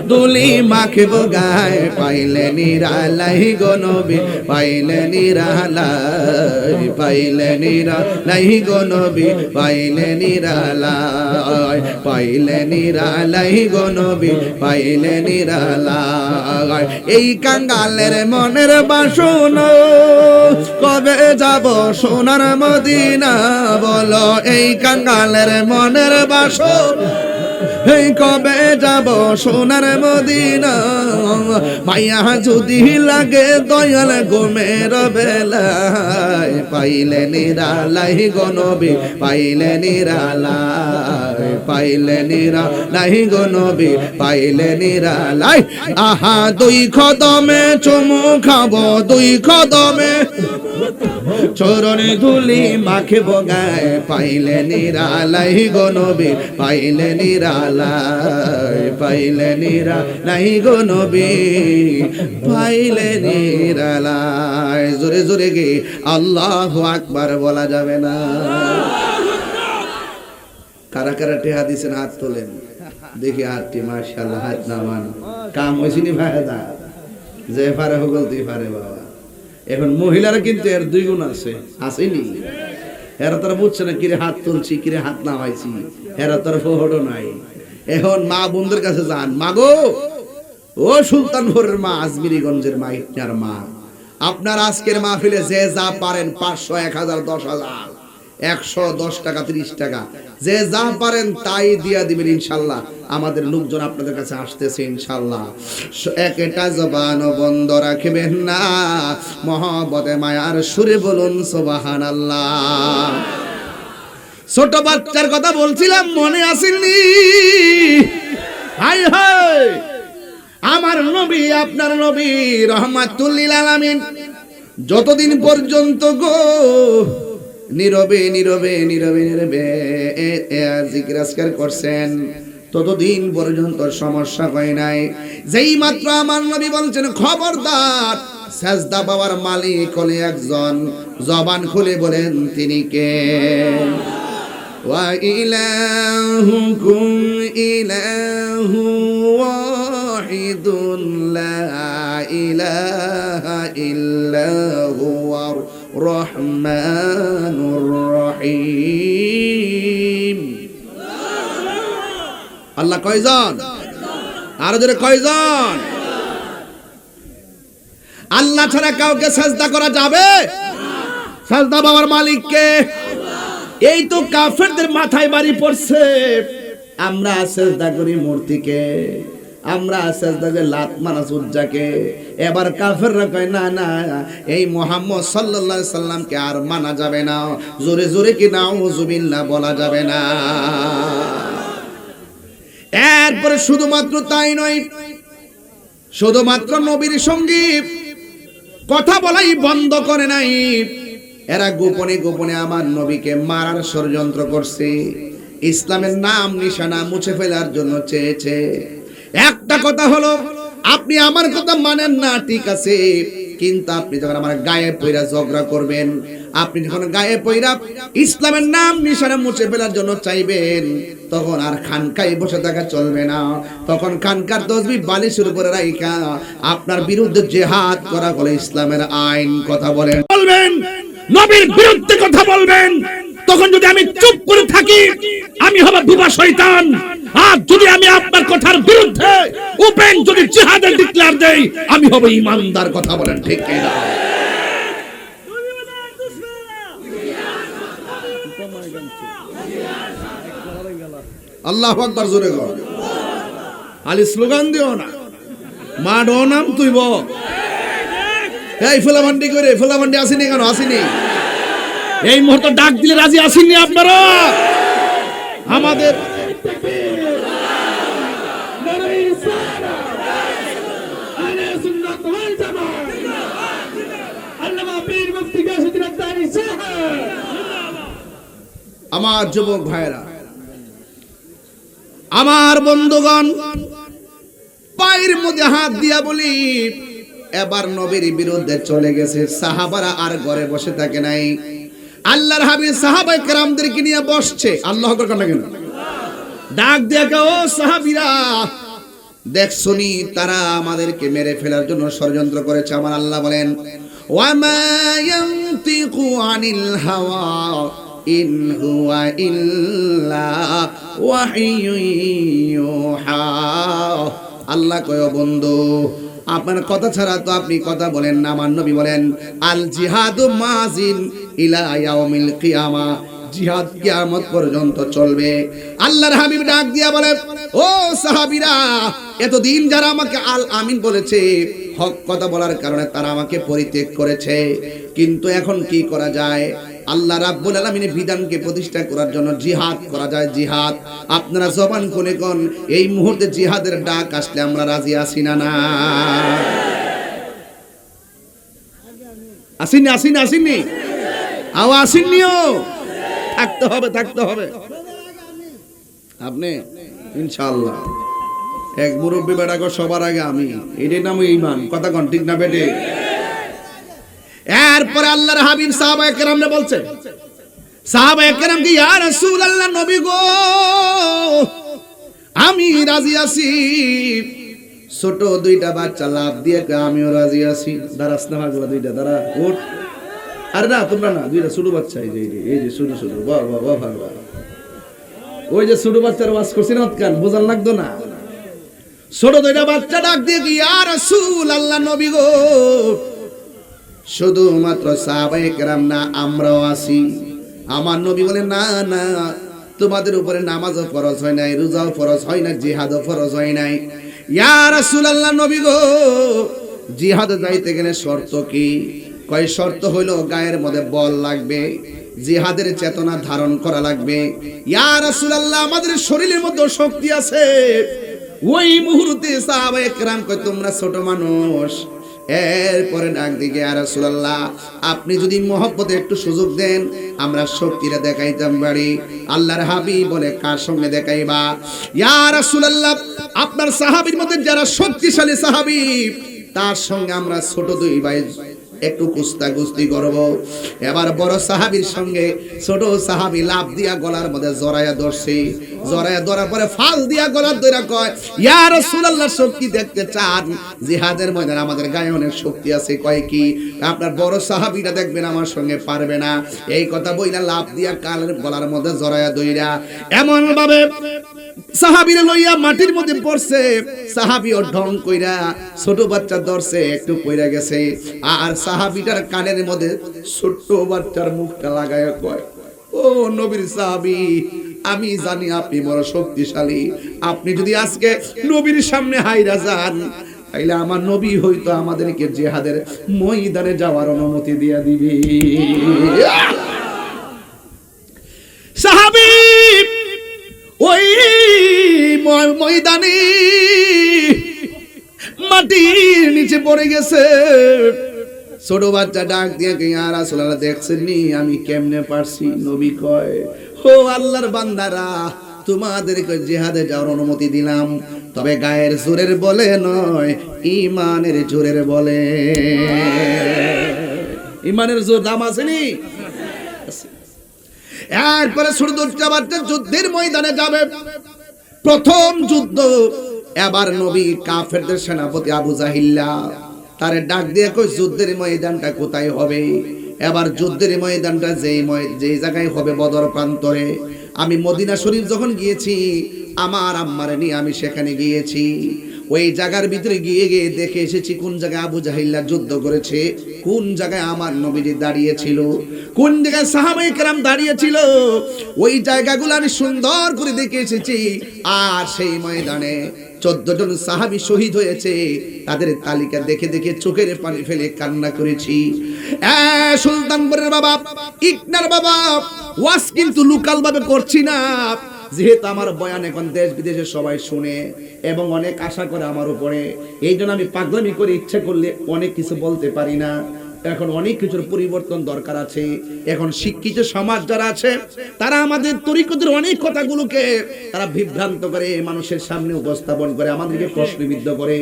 দুলি মাখিব গায়ে পাইলে নিরালাই গো নবী পাইলে নিরালাই পাইলে নিরালাই গো নবী পাইলে নিরালাই পাইলে নিরালাই গো নবী পাইলে নিরালাই এই কাঙ্গালের মনের বাসনা কবে যাব সোনার মদিনা বলো এই কাঙ্গালের মনের বাসনা এই কবে যাব সোনার মদিনা মাইয়া যদি লাগে দয়াল ঘুমের বেলায় পাইলে নিরালাই গো নবী পাইলে নিরালাই পাইলে নিরালাই গো নবী পাইলে নিরালাই আহা দুই কদমে চুমু খাবো দুই কদমে চরণে ধুলি মাখিব গায়ে পাইলে নিরালাই গো নবী পাইলে নিরালাই পাইলে নিরালাই গো নবী পাইলে নিরালাই জোরে জোরে গে আল্লাহু আকবার বলা যাবে না কারা কারা টেহা দিছেন হাত তোলেন দেখি হাতটি মাশাআল্লাহ হাত নামান কাম হইছিনি ভাইদা যে পারে হগল তুই পারে বাবা এখন মহিলারা কিন্তু এর দুই গুণ আছে আসেনি এরা তারা বুঝছে না কিরে হাত তুলছি কিরে হাত নামাইছি এরা তার ফোহড়ো নাই এখন মা বোনদের কাছে যান মা গো ও সুলতানপুরের মা আজমিরিগঞ্জের মা ইটনার মা আপনার আজকের মাহফিলে যে যা পারেন 500 1000 10000 110 টাকা 30 টাকা যে যা পারেন তাই দিয়া দিবেন ইনশাআল্লাহ আমাদের লোকজন আপনাদের কাছে আসতেছে ইনশাআল্লাহ একটা জবান বন্ধ রাখবেন না মহব্বতে মায়ার সুরে বলুন সুবহানাল্লাহ ছোট বাচ্চার কথা বলছিলাম মনে আসেনি হাই হাই আমার নবী আপনার নবী রহমাতুল লিল আলামিন যতদিন পর্যন্ত গো নীরবে নীরবে নীরবে নীরবে জিকির আজকার করছেন ততদিন পর্যন্ত সমস্যা হয় নাই যেই মাত্র আমার নবী বলছেন খবরদার সাজদা পাওয়ার মালিক হলে একজন জবান খুলে বলেন তিনি কে ওয়া ইলাহুকুম ইলাহু ওয়াহিদুন লা ইলাহা ইল্লা হুয়ার রহমানুর রহিম আল্লাহ কয়জন আর জোরে কয়জন আল্লাহ ছাড়া কাউকে সাজদা করা যাবে সাজদা বাবার মালিক কে এই তো কাফেরদের মাথায় বাড়ি পড়ছে আমরা সাজদা করি মূর্তিকে আমরা সাজদা করি লাত মানাস উজ্জাকে এবার কাফেররা কয় না না এই মুহাম্মদ সাল্লাল্লাহু আলাইহি সাল্লামকে আর মানা যাবে না জোরে জোরে কি নাউযুবিল্লাহ বলা যাবে না এরপরে শুধুমাত্র তাই নয় শুধুমাত্র নবীর সঙ্গে কথা বলাই বন্ধ করে নাই এরা গোপনে গোপনে আমার নবীকে মারার ষড়যন্ত্র করছে ইসলামের নাম নিশানা মুছে ফেলার জন্য চেয়েছে একটা কথা হলো আপনি আমার কথা মানেন না ঠিক আছে কিন্তু আপনি যখন আমার গায়ে পইরা ঝগড়া করবেন, আপনি যখন গায়ে পইরা ইসলামের নাম নিশানা মুছে ফেলার জন্য চাইবেন, তখন আর খানকায় বসে থাকা চলবে না। তখন খানকার তসবিহ বালিশের উপরে রাইখা আপনার বিরুদ্ধে জিহাদ করা হলো ইসলামের আইন। কথা বলেন, বলবেন নবীর বিরুদ্ধে কথা বলবেন, তখন যদি আমি চুপ করে থাকি আমি হব দুবা শয়তান। আর যদি আমি আপনার কথার বিরুদ্ধে ওপেন যদি জিহাদের ডিক্লেয়ার দেই, আমি হব ঈমানদার। কথা বলেন ঠিক কি না? আল্লাহু আকবার, জোরে কর। আলি স্লোগান দিও না, মা ডো নাম তুইব। এই ফুলামান্ডি করে, ফুলামান্ডি আসেনি কেন? আসেনি এই মুহূর্তে ডাক দিলে রাজি আসেননি আপনারা? আমাদের আমার যুবক ভাইরা, আমার বন্ধুগণ, পায়ের মধ্যে হাত দিয়া বলি, এবার নবীর বিরুদ্ধে চলে গেছে। সাহাবারা আর ঘরে বসে থাকে নাই, আল্লাহর হাবিব সাহাবায়ে কেরামদেরকে নিয়ে বসছে। আল্লাহু আকবার কেন কেন ডাক দিয়ে ও সাহাবীরা, দেখছনি তারা আমাদেরকে মেরে ফেলার জন্য ষড়যন্ত্র করেছে। আমার আল্লাহ বলেন, ওয়ামা ইয়ানতিকু আনিল হাওয়া ইন হুয়া ইল্লা ওয়াহিয়ুন ইউহা। আল্লাহ কয়, বন্ধু আপনার কথা ছাড়া তো আপনি কথা বলেন না। আমার নবী বলেন, আল জিহাদু মাজিন ইলা ইয়াউমিল কিয়ামা, জিহাদ কিয়ামত পর্যন্ত চলবে। আল্লাহর হাবিব ডাক দিয়া বলে, ও সাহাবীরা, এতদিন যারা আমাকে আল আমিন বলেছে, হক কথা বলার কারণে তারা আমাকে পরিত্যাগ করেছে, কিন্তু এখন কি করা যায়? আল্লাহ রাব্বুল আলামিনের বিধানকে প্রতিষ্ঠা করার জন্য জিহাদ করা যায়। জিহাদ আপনারা জবান খুলে কোন, এই মুহূর্তে জিহাদের ডাক আসলে আমরা রাজি আছি না? না আসেননি? আসেননি? আসেননি? আও আসেননিও? থাকতে হবে, থাকতে হবে। আপনি ইনশাআল্লাহ এক মুরব্বী বেটা কো সবার আগে আমি, এটাই নাম ঈমান। কথা কোন ঠিক না বেটে? এরপরে আল্লাহর হাবিব সাহাবায়ে কেরামরে বলছে, সাহাবায়ে কেরাম কি, ইয়া রাসূলুল্লাহ, নবী গো, আমি রাজি আছি। ছোট দুইটা বাচ্চা লাভ দিয়ে আমিও রাজি আছি। দাঁড়াস না পাগলা, দুইটা দাঁড়া, উঠ। আরে না, তোমরা না, দুইটা ছোট বাচ্চা, এই যে ছোট ছোট, বাহ বাহ বাহ বাহ। ওই যে ছোট বাচ্চার ওয়াজ করছি না, কান বোঝান লাগতো না? ছোট দুইটা বাচ্চা ডাক দিয়ে কি, ইয়া রাসূলুল্লাহ, নবী গো, শুধুমাত্র সাহাবায়ে কেরাম না, আমরাও আছি। আমার নবী বলেন, না না, তোমাদের উপরে নামাজও ফরজ হয় নাই, রোজাও ফরজ হয় না, জিহাদও ফরজ হয় নাই। ইয়া রাসূলুল্লাহ, নবী গো, জিহাদে যাইতে গেলে শর্ত কি? কয় শর্ত হলো গায়ের মধ্যে বল লাগবে, জিহাদের চেতনা ধারণ করা লাগবে। ইয়া রাসূলুল্লাহ, আমাদের শরীরের মধ্যে শক্তি আছে। ওই মুহূর্তে সাহাবায়ে কেরাম কয়, তোমরা ছোট মানুষ। এরপরে ডাক দিকে, ইয়া রাসূলুল্লাহ, আপনি যদি মহব্বতে একটু সুযোগ দেন, আমরা শক্তিটা দেখাইতাম পারি। আল্লাহর হাবিব বলে, কার সঙ্গে দেখাইবা? ইয়া রাসূলুল্লাহ, আপনার সাহাবীর মধ্যে যারা শক্তিশালী সাহাবী, তার সঙ্গে আমরা ছোট দুই ভাই একটু কুস্তাকুস্তি করব। এবার বড় সাহাবীর সঙ্গে ছোট সাহাবী লাভ দিয়া গলার মধ্যে জড়ায়া ধরছে। জড়ায়া ধরার পরে ফাল দিয়া গলার ধরে কয়, ইয়া রাসূলুল্লাহ, শক্তি দেখতে চান? জিহাদের ময়দানে আমাদের গায়ে অনেক শক্তি আছে। কয় কি? আপনার বড় সাহাবীরা দেখবেন আমার সঙ্গে পারবে না। এই কথা বইলা লাভ দিয়া কালের গলার মধ্যে জড়ায়া ধইরা এমন ভাবে সাহাবীরা লইয়া মাটির মধ্যে পড়ছে। সাহাবীও ঢং কইরা ছোট বাচ্চা ধরছে, একটু পইরা গেছে। আর সাহাবীটার কানের মধ্যে ছোট বাচ্চার মুখটা লাগায়া কয়, ও নবীর সাহাবী, আমি জানি আপনি বড় শক্তিশালী। আপনি যদি আজকে নবীর সামনে হাইরা যান, তাইলে আমার নবী হয়তো আমাদেরকে জিহাদের ময়দানে যাওয়ার অনুমতি দিয়া দিবে। সাহাবী ওই ময়দানে মাটির নিচে পড়ে গেছে। ছোট বাচ্চা ডাক দিয়ে, ইয়া রাসূলুল্লাহ, দেখছেননি আমি কেমনে পারছি? নবী কয়, ও আল্লাহর বান্দারা, তোমাদেরকে জিহাদে যাওয়ার অনুমতি দিলাম, তবে গায়ের জোরের বলে নয়, ইমানের জোরের বলে। ইমানের জোর দাম আসেনি। এরপরে সূর্যোচ্চাবাচ্চা যুদ্ধের ময়দানে যাবে। প্রথম যুদ্ধ। এবার নবী কাফেরদের সেনাপতি আবু জাহিল্লা তারে ডাক দিয়ে কই যুদ্ধের ময়দানটা কোথায় হবে? এবার যুদ্ধের ময়দানটা যেই জায়গায় হবে বদর প্রান্তরে। আমি মদিনা শরীফ যখন গিয়েছি, আমার আম্মারে নিয়ে আমি সেখানে গিয়েছি। ওই জায়গার ভিতরে গিয়ে দেখে এসেছি কোন জায়গায় আবু জাহিল্লা যুদ্ধ করেছে, কোন জায়গায় আমার নবীজি দাঁড়িয়েছিল, কোন জায়গায় সাহাবায়ে কেরাম দাঁড়িয়েছিল। ওই জায়গাগুলো আমি সুন্দর করে দেখে এসেছি। আর সেই ময়দানে 14 জন সাহাবী শহীদ হয়েছে, তাদের তালিকা দেখে দেখে চোখের পানি ফেলে কান্না করেছি। সুলতানপুরের বাবা, ইকনার বাবা, ওয়াজ কিন্তু লোকাল ভাবে করছি না, যেহেতু আমার বয়ান এখন দেশ বিদেশে সবাই শুনে এবং অনেক আশা করে আমার উপরে। এই জন্য আমি পাগলামি করে ইচ্ছে করলে অনেক কিছু বলতে পারি না। এখন অনেক কিছুর পরিবর্তন দরকার আছে। এখন শিক্ষিত সমাজ যারা আছে তারা আমাদের তরিকতের অনেক কথাগুলোকে তারা বিভ্রান্ত করে মানুষের সামনে উপস্থাপন করে, আমাদেরকে প্রশ্নবিদ্ধ করে।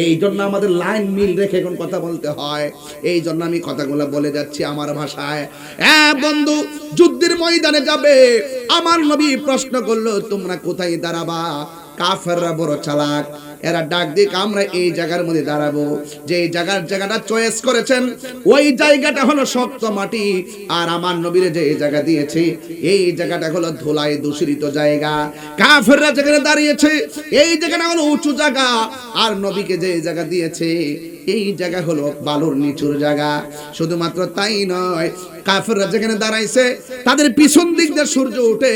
এই জন্য আমাদের লাইন মিল রেখে এখন কথা বলতে হয়। এই জন্য আমি কথাগুলো বলে যাচ্ছি আমার ভাষায়। বন্ধু, যুদ্ধের ময়দানে যাবে। আমার নবী প্রশ্ন করলো, তোমরা কোথায় দাঁড়াবা? কাফেররা বড় চালাক, এরা ডাক দিক আমরা এই জায়গার মধ্যে দাঁড়াবো। যে জায়গাটা চয়েস করেছেন ওই জায়গাটা হলো শক্ত মাটি, আর আমার নবীর যে জায়গা দিয়েছে এই জায়গাটা হলো ধুলায় দূষিত জায়গা। কাফেররা যেখানে দাঁড়িয়েছে এই জায়গাটা হলো উঁচু জায়গা, আর নবীকে যে জায়গা দিয়েছে এই জায়গা হলো বালুর নিচুর জায়গা। শুধুমাত্র তাই নয়, কাফেররা যেখানে দাঁড়াইছে তাদের পিছন দিক দিয়ে সূর্য ওঠে,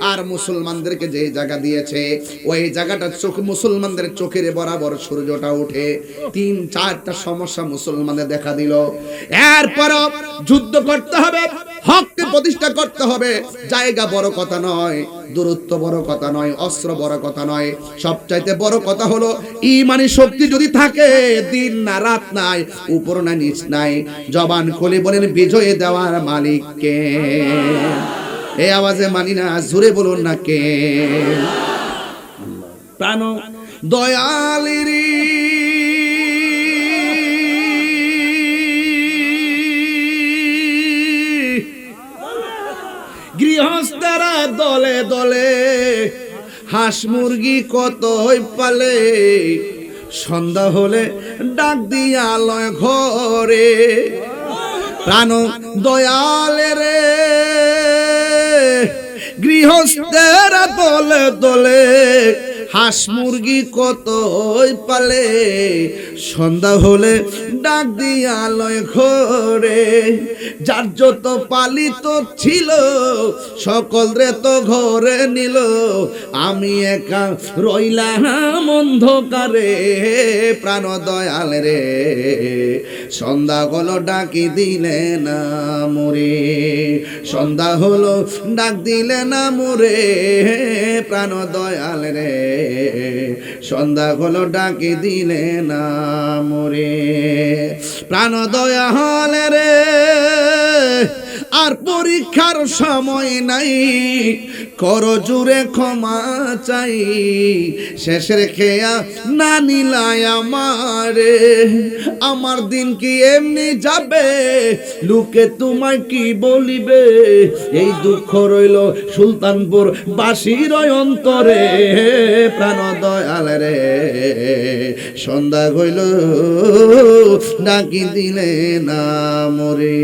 আর মুসলমানদেরকে যে জায়গা দিয়েছে ওই জায়গাটা মুসলমানদের চোখের বরাবর সূর্যটা ওঠে। 3-4টা সমস্যা মুসলমানদের দেখা দিল। এরপর যুদ্ধ করতে হবে, হককে প্রতিষ্ঠা করতে হবে। জায়গা বড় কথা নয়, দূরত্ব বড় কথা নয়, অস্ত্র বড় কথা নয়, সবচাইতে বড় কথা হলো ঈমানি শক্তি যদি থাকে, দিন না রাত নাই, উপর না নিচ নাই, জবান খুলে বলেন বিজয় দেওয়ার মালিক কে? এই আওয়াজে মানি না, জোরে বলুন না কে? প্রাণ দয়ালেরি গৃহস্থরা দলে দলে হাঁস মুরগি কতই পালে, সন্ধ্যা হলে ডাক দিয়া লয় ঘরে। প্রাণ দয়ালে রে গৃহস্থেরা দলে দলে হাঁস মুরগি কতই পালে, সন্ধ্যা হলে ডাক দিয়া লয় ঘরে। যার যত পালিত ছিল সকল রে তো ঘরে নিল, আমি একা রইলাম অন্ধকারে। প্রাণ দয়াল রে সন্ধ্যা হলো ডাকি দিলে না মোরে, সন্ধ্যা হলো ডাক দিলে না মোরে। প্রাণ দয়াল রে সন্ধ্যা হলো ডাকি দিলে না মোরে। প্রাণ দয়াল রে আর পরীক্ষার সময় নাই, করো জুড়ে ক্ষমা চাই, শেষের খেয়া না নিলাই আমারে। আমার দিন কি এমনি যাবে, লোকে তোমায় কি বলিবে, এই দুঃখ রইল সুলতানপুর বাসীর অন্তরে। প্রাণ দয়াল রে সন্ধ্যা হইল ডাকি দিলে না মোরে।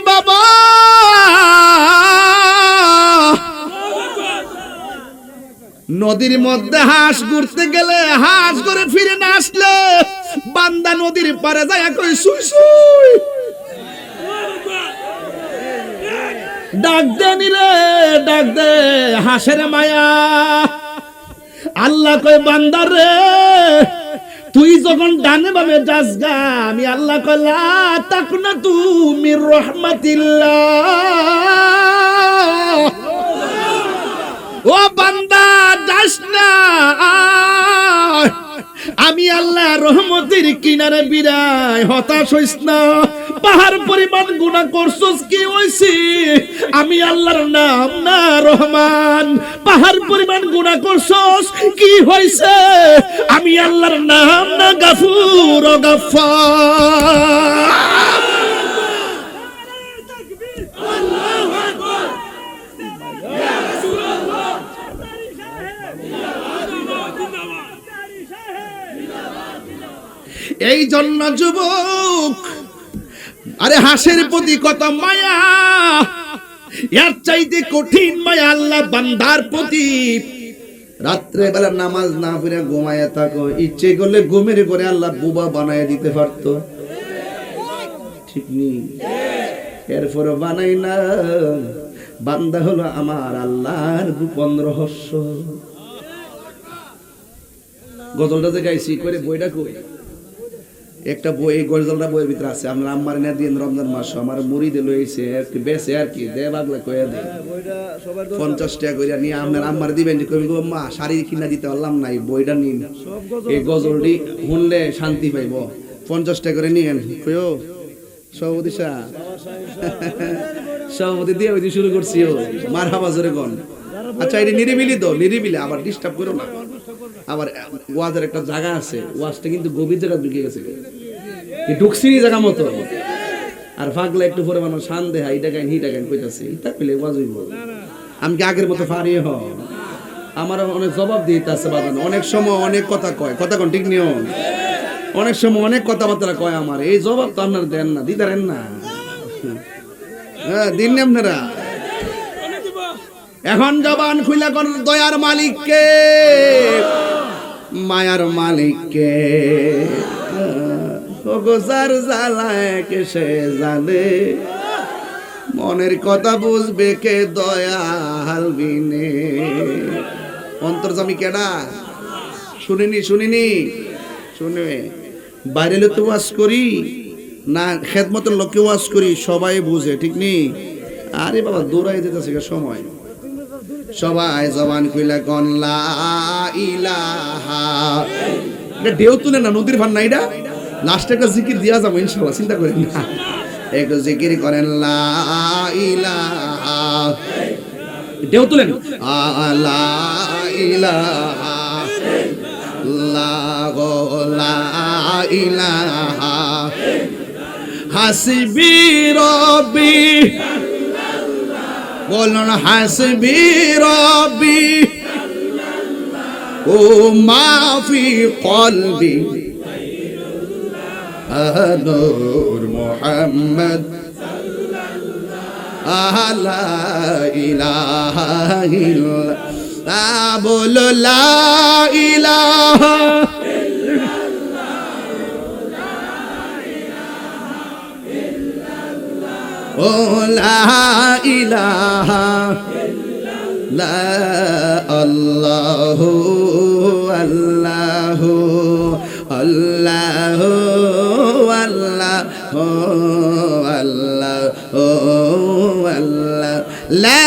বাবা নদীর মধ্যে হাঁস ঘুরতে গেলে হাঁস করে ফিরে না আসলে বান্দা নদীর পারে যায় কই সুই সুই ডাক দে নিরে, ডাক দে হাঁসের মায়া। আল্লাহ কয় বান্দা রে তুই যখন ডানে বামে যাস গা, আমি আল্লাহ কইলা তাকনা তুমি রহমাতিল্লাহ, ও বান্দা যাস না, আমি আল্লাহ রহমতের কিনারে বিরাই, হতাশ হইস না। পাহাড় পরিমাণ গুনাহ করছস, কি হইছে? আমি আল্লাহর নাম না রহমান। পাহাড় পরিমাণ গুনাহ করছস, কি হইছে? আমি আল্লাহর নাম না গাফুর ও গাফফার। এই জন্য যুবক, আরে হাসের প্রতি কত মায়া, এর চাইতে কঠিন মায়া আল্লাহ বান্দার প্রতি। রাত্রে বেলা নামাজ না পড়ে ঘুমায়া থাকো, ইচ্ছে করলে ঘুমের করে আল্লাহ বুবা বানায় দিতে পারতো, ঠিক নেই? এরপরে বানাই না। বান্দা হলো আমার আল্লাহর গোপন রহস্য। গজলটা যে গাইছি করে বইটা কই, একটা বই, এই গজলটা বইয়ের ভিতরে আছে। আমরা আম্মার না দিয়ে রমজান মাস আমার মুড়িদে লইছে বেছে আর কি দে বাগলা কইয়া দে 50 টাকা কইরা নিয়ে আপনার আম্মার দিবেন। কই গো মা শাড়ি কিনা দিতে পারলাম না, এই বইটা নিন, এই গজলটি শুনলে শান্তি পাইব, 50 টাকা করে নিয়েন। কইও সভাপতি সাহেব, সভাপতি দিয়ে ওই শুরু করছি, ও মারহাবা জোরে কোন। আচ্ছা এটা নিরিবিলি তো, নিরিবিলি, আবার ডিস্টার্ব করো না। আবার ওয়াজের একটা জায়গা আছে, ওয়াজটা কিন্তু গভীর জায়গা ঢুকে গেছে, কি ঢুকছি জায়গা মতো। আর ফাগলা একটু পরে মানুষ শান দেহা এটা গাইন হিটা গাইন কইতাছে, এটা পেলে ওয়াজ হইব। আমি কি আগের মতো ফারি হ? আমার অনেক জবাব দিতে আছে বাজান, অনেক সময় অনেক কথা কয়, কথা কোন ঠিক নিও, অনেক সময় অনেক কথাবার্তা কয় আমার, এই জবাব তো আপনারা দেন না, দিদারেন না। হ্যাঁ দিন আপনারা। এখন জবান খুইলা কোন দয়ার মালিককে, মায়ার মালিককে, গোজার জ্বালায় কে সে জানে, মনের কথা বুঝবে কে দয়াল বিনে। অন্তর্জামী কেডা? শুনিনি শুনিনি শুনে বাইরে তো ওয়াজ করি না, খেদমতের লোককে ওয়াজ করি, সবাই বুঝে, ঠিক নেই? আরে বাবা দৌড়াই যেতেছে সময়। সবাই জবান কইলা কোন লা ইলাহা, এটা ঢেউ তুলে না, নদীর ভান না, এটা লাস্টে একটা জিকির দিয়া যাবো ইনশাআল্লাহ, চিন্তা করেন না। একটু জিকির করেন লা ইলাহা, ঢেউ তুলেন লা ইলাহা লা ইলাহা হাসবি রব্বি, বলুন হাসবি রব্বি ও মাফি কলবি নূর মুহাম্মদ লা ইলাহা ইল্লাল্লাহ, বলো লা ইলাহা ও লা ইলাহা লা আল্লাহু আল্লাহু আল্লাহু আল্লাহু আল্লাহু আল্লাহ লা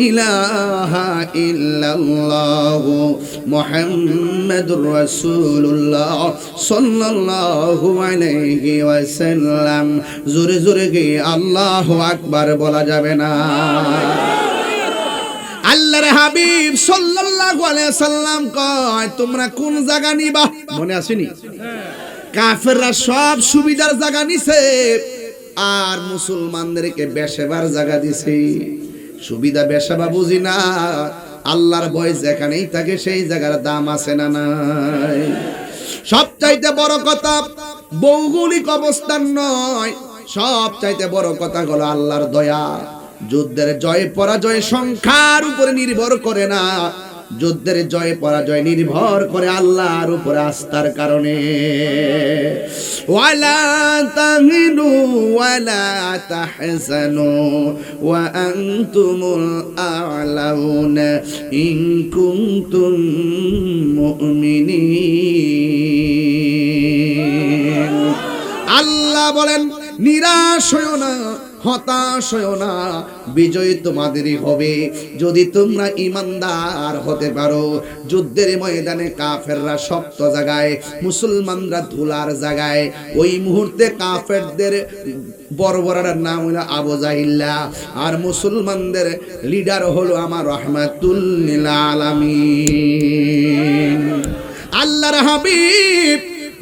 ইলাহা ইল্লাল্লাহু মুহাম্মাদুর রাসূলুল্লাহ সাল্লাল্লাহু আলাইহি ওয়াসাল্লাম। জোরে জোরে কি আল্লাহু আকবার বলা যাবে না? আল্লাহর হাবিব সাল্লাল্লাহু আলাইহি ওয়াসাল্লাম কয় তোমরা কোন জায়গা নিবা? মনে আসেনি? কাফেররা সব সুবিধার জায়গা নিছে আর মুসলমানদেরকে বেশাবার জায়গা দিছে। সুবিধা বেশাবা বুঝি না, আল্লাহর ভয় যেখানেই থাকে সেই জায়গার দাম আছে না নাই? সবচাইতে বড় কথা ভৌগোলিক অবস্থান নয়, সবচাইতে বড় কথা হলো আল্লাহর দয়া। যুদ্ধের জয় পরাজয় সংখ্যার উপরে নির্ভর করে না, যুদ্ধের জয় পরাজয় নির্ভর করে আল্লাহর উপরে আস্থার কারণে। ওয়ালা তাহিনু ওয়ালা তাহজানু ওয়া আনতুমুল আ'লাউনা ইন কুনতুম মুমিনিন। আল্লাহ বলেন নিরাশ হইও না, হতাশ হয়ো না, বিজয় তোমাদেরই হবে যদি তোমরা ঈমানদার হতে পারো। যুদ্ধের ময়দানে কাফেররা শক্ত জায়গায়, মুসলমানরা ধুলার জায়গায়। ওই মুহূর্তে কাফেরদের বর্বরের নাম হলো আবু জাহিল্লা, আর মুসলমানদের লিডার হলো আমার রাহমাতুল লিল আলামিন আল্লাহর হাবিব।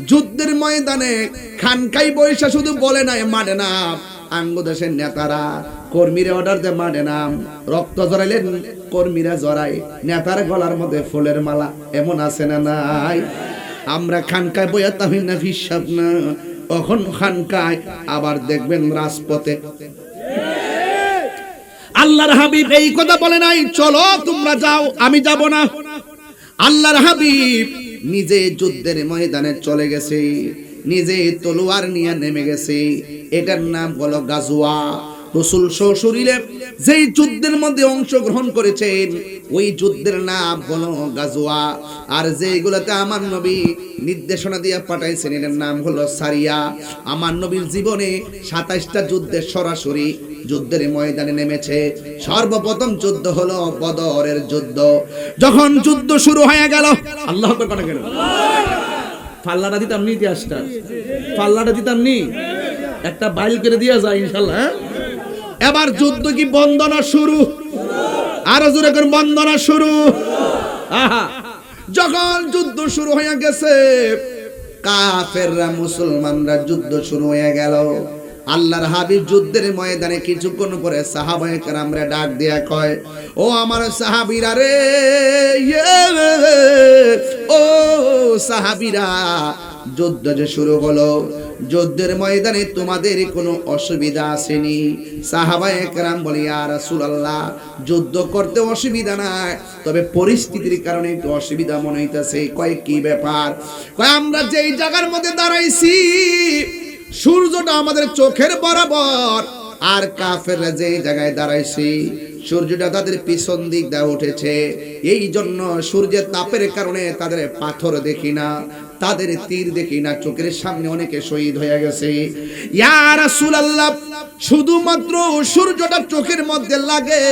যুদ্ধের ময়দানে খানকাই বৈশা শুধু বলে নাই মাঠে না, আঙ্গদেশের নেতারা কর্মীরা অর্ডার দিয়ে মাঠে নাম, রক্ত জড়াইলেন কর্মীরা জড়াই, নেতার গলার মধ্যে ফুলের মালা, এমন আছে না নাই? আমরা খানকায় বইয়া তাহিন না হিসাব না, তখন খানকায় আবার দেখবেন রাজপথে। আল্লাহর হাবিব এই কথা বলে নাই চলো তোমরা যাও আমি যাব না। আল্লাহর হাবিব নিজে যুদ্ধের ময়দানে চলে গেছে, নিজে তলোয়ার নিয়ে নেমে গেছে। এটার নাম হলো গাজওয়া। রাসূল সশরীরে যেই যুদ্ধের মধ্যে অংশগ্রহণ করেছেন ওই যুদ্ধের নাম হলো গাজওয়া। আর যেগুলোতে আমার নবী নির্দেশনা দিয়ে পাঠাইছেন এর নাম হলো সারিয়া। আমার নবীর জীবনে 27টা যুদ্ধে সরাসরি যুদ্ধের ময়দানে নেমেছে। সর্বপ্রথম যুদ্ধ হলো বদরের যুদ্ধ। যখন যুদ্ধ শুরু হয়ে গেল, আল্লাহু আকবার কেন পাল্লাটা দিতাম নি, ইতিহাসটা পাল্লাটা দিতাম নি, একটা বাইল করে দিয়া যায় ইনশাআল্লাহ। এবার যুদ্ধ কি বন্দনা শুরু, আরো জোরে করে বন্দনা শুরু। আহা, যখন যুদ্ধ শুরু হয়ে গেছে, কাফেররা মুসলমানরা যুদ্ধ শুরু হয়ে গেল। আল্লাহর হাবিব যুদ্ধের ময়দানে কিছুক্ষণ পরে সাহাবায়ে কেরামরা ডাক দিয়া কয়, ও আমার সাহাবীরা রে, ও সাহাবীরা, যুদ্ধ যে শুরু হলো, যুদ্ধের ময়দানে তোমাদের কোনো অসুবিধা আসেনি? সাহাবায়ে কেরাম বলে, ইয়া রাসূলুল্লাহ, যুদ্ধ করতে অসুবিধা নাই, তবে পরিস্থিতির কারণে একটু অসুবিধা মনে হইতেছে। কয় কি ব্যাপার? কয় আমরা যেই জায়গার মধ্যে দাঁড়াইছি সূর্যটা আমাদের চোখের বরাবর, আর কাফেররা যেই জায়গায় দাঁড়াইছি সূর্যটা তাদের পিছন দিক দিয়ে উঠেছে। এই জন্য সূর্যের তাপের কারণে তাদের পাথর দেখি না, তাদের তীর দেখি না, চোখের সামনে অনেকে শহীদ হয়ে গেছে। ইয়া রাসূলুল্লাহ, শুধুমাত্র সূর্যটা চোখের মধ্যে লাগে,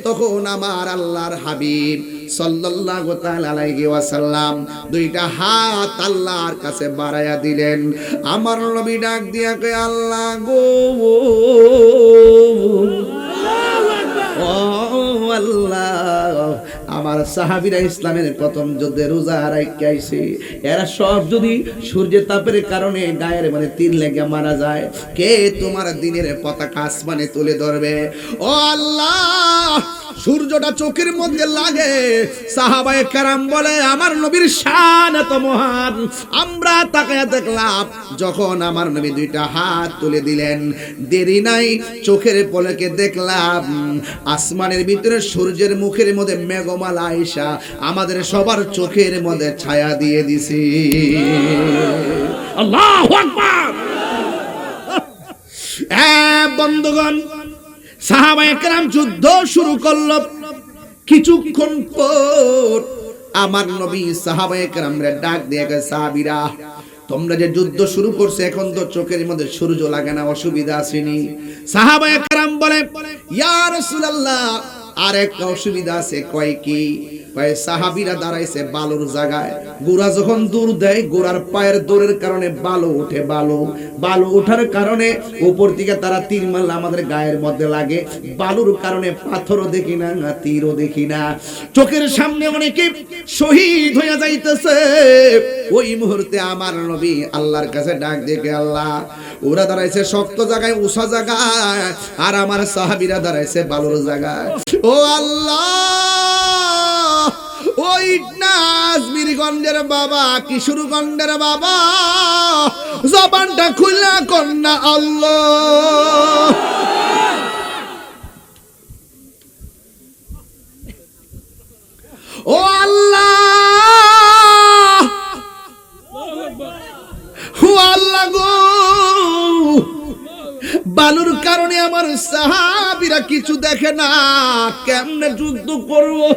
তখন আমার আল্লাহর হাবিব সাল্লাল্লাহু তাআলা আলাইহি ওয়াসাল্লাম দুইটা হাত আল্লাহর কাছে বাড়ায়া দিলেন। আমার নবী ডাক দিয়া কয়, আল্লাহ গো, ও আল্লাহ, আমার সাহাবীরা ইসলামের প্রথম যুদ্ধে রোজা রাইখা আইছে, এরা সব যদি সূর্যের তাপের কারণে গায়ের মানে তীর লেগে মারা যায়, কে তোমার দিনের পতাকা আসমানে তুলে ধরবে? ও আল্লাহ, সূর্যটা চোখের মধ্যে লাগে। সাহাবায়ে কেরাম বলে, আমার নবীর শান এত মহান, আমরা তাকায়া দেখলাম যখন আমার নবী দুইটা হাত তুলে দিলেন, দেরি নাই, চোখের পলকে দেখলাম আসমানের ভিতরে সূর্যের মুখের মধ্যে মেঘমালা আইসা আমাদের সবার চোখের মধ্যে ছায়া দিয়ে দিছে। আল্লাহু আকবার। বন্ধুগণ, সাহাবায়ে কেরাম যুদ্ধ শুরু করলো। কিছুক্ষণ পর আমার নবী সাহাবায়ে কেরামরে ডাক দিয়ে গেছে, সাহাবীরা, তোমরা যে যুদ্ধ শুরু করছো এখন তো চোখের মধ্যে সূর্য লাগে না, অসুবিধা আসেনি? সাহাবায়ে কেরাম বলে, ইয়া রাসূলুল্লাহ, আর একটা অসুবিধা আছে। কয় কি? কয় সাহাবীরা দাঁড়াইছে বালুর জায়গায়, গোড়া যখন দূর দেয় গোড়ার পায়ের দৌড়ের কারণে বালু ওঠে, বালু ওঠার কারণে উপর থেকে তারা তীর মারলে আমাদের গায়ের মধ্যে লাগে, বালুর কারণে পাথরও দেখি না, তীরও দেখি না, চোখের সামনে অনেকে শহীদ হয়ে যাইতেছে। ওই মুহূর্তে আমার নবী আল্লাহর কাছে ডাক দিয়ে, আল্লাহ, ওরা দাঁড়াইছে শক্ত জায়গায়, উঁচা জায়গায়, আর আমার সাহাবীরা দাঁড়াইছে বালুর জায়গায়। ও আল্লাহ, ওই নাজমিরগঞ্জের বাবা, কিশোরগঞ্জের বাবা, জবানটা খুলে কন্যা আল্লাহ। ও আল্লাহ, ও আল্লাহ গো, বালুর কারণে আমার সাহাবীরা কিছু দেখে না, কেমনে যুদ্ধ করবো?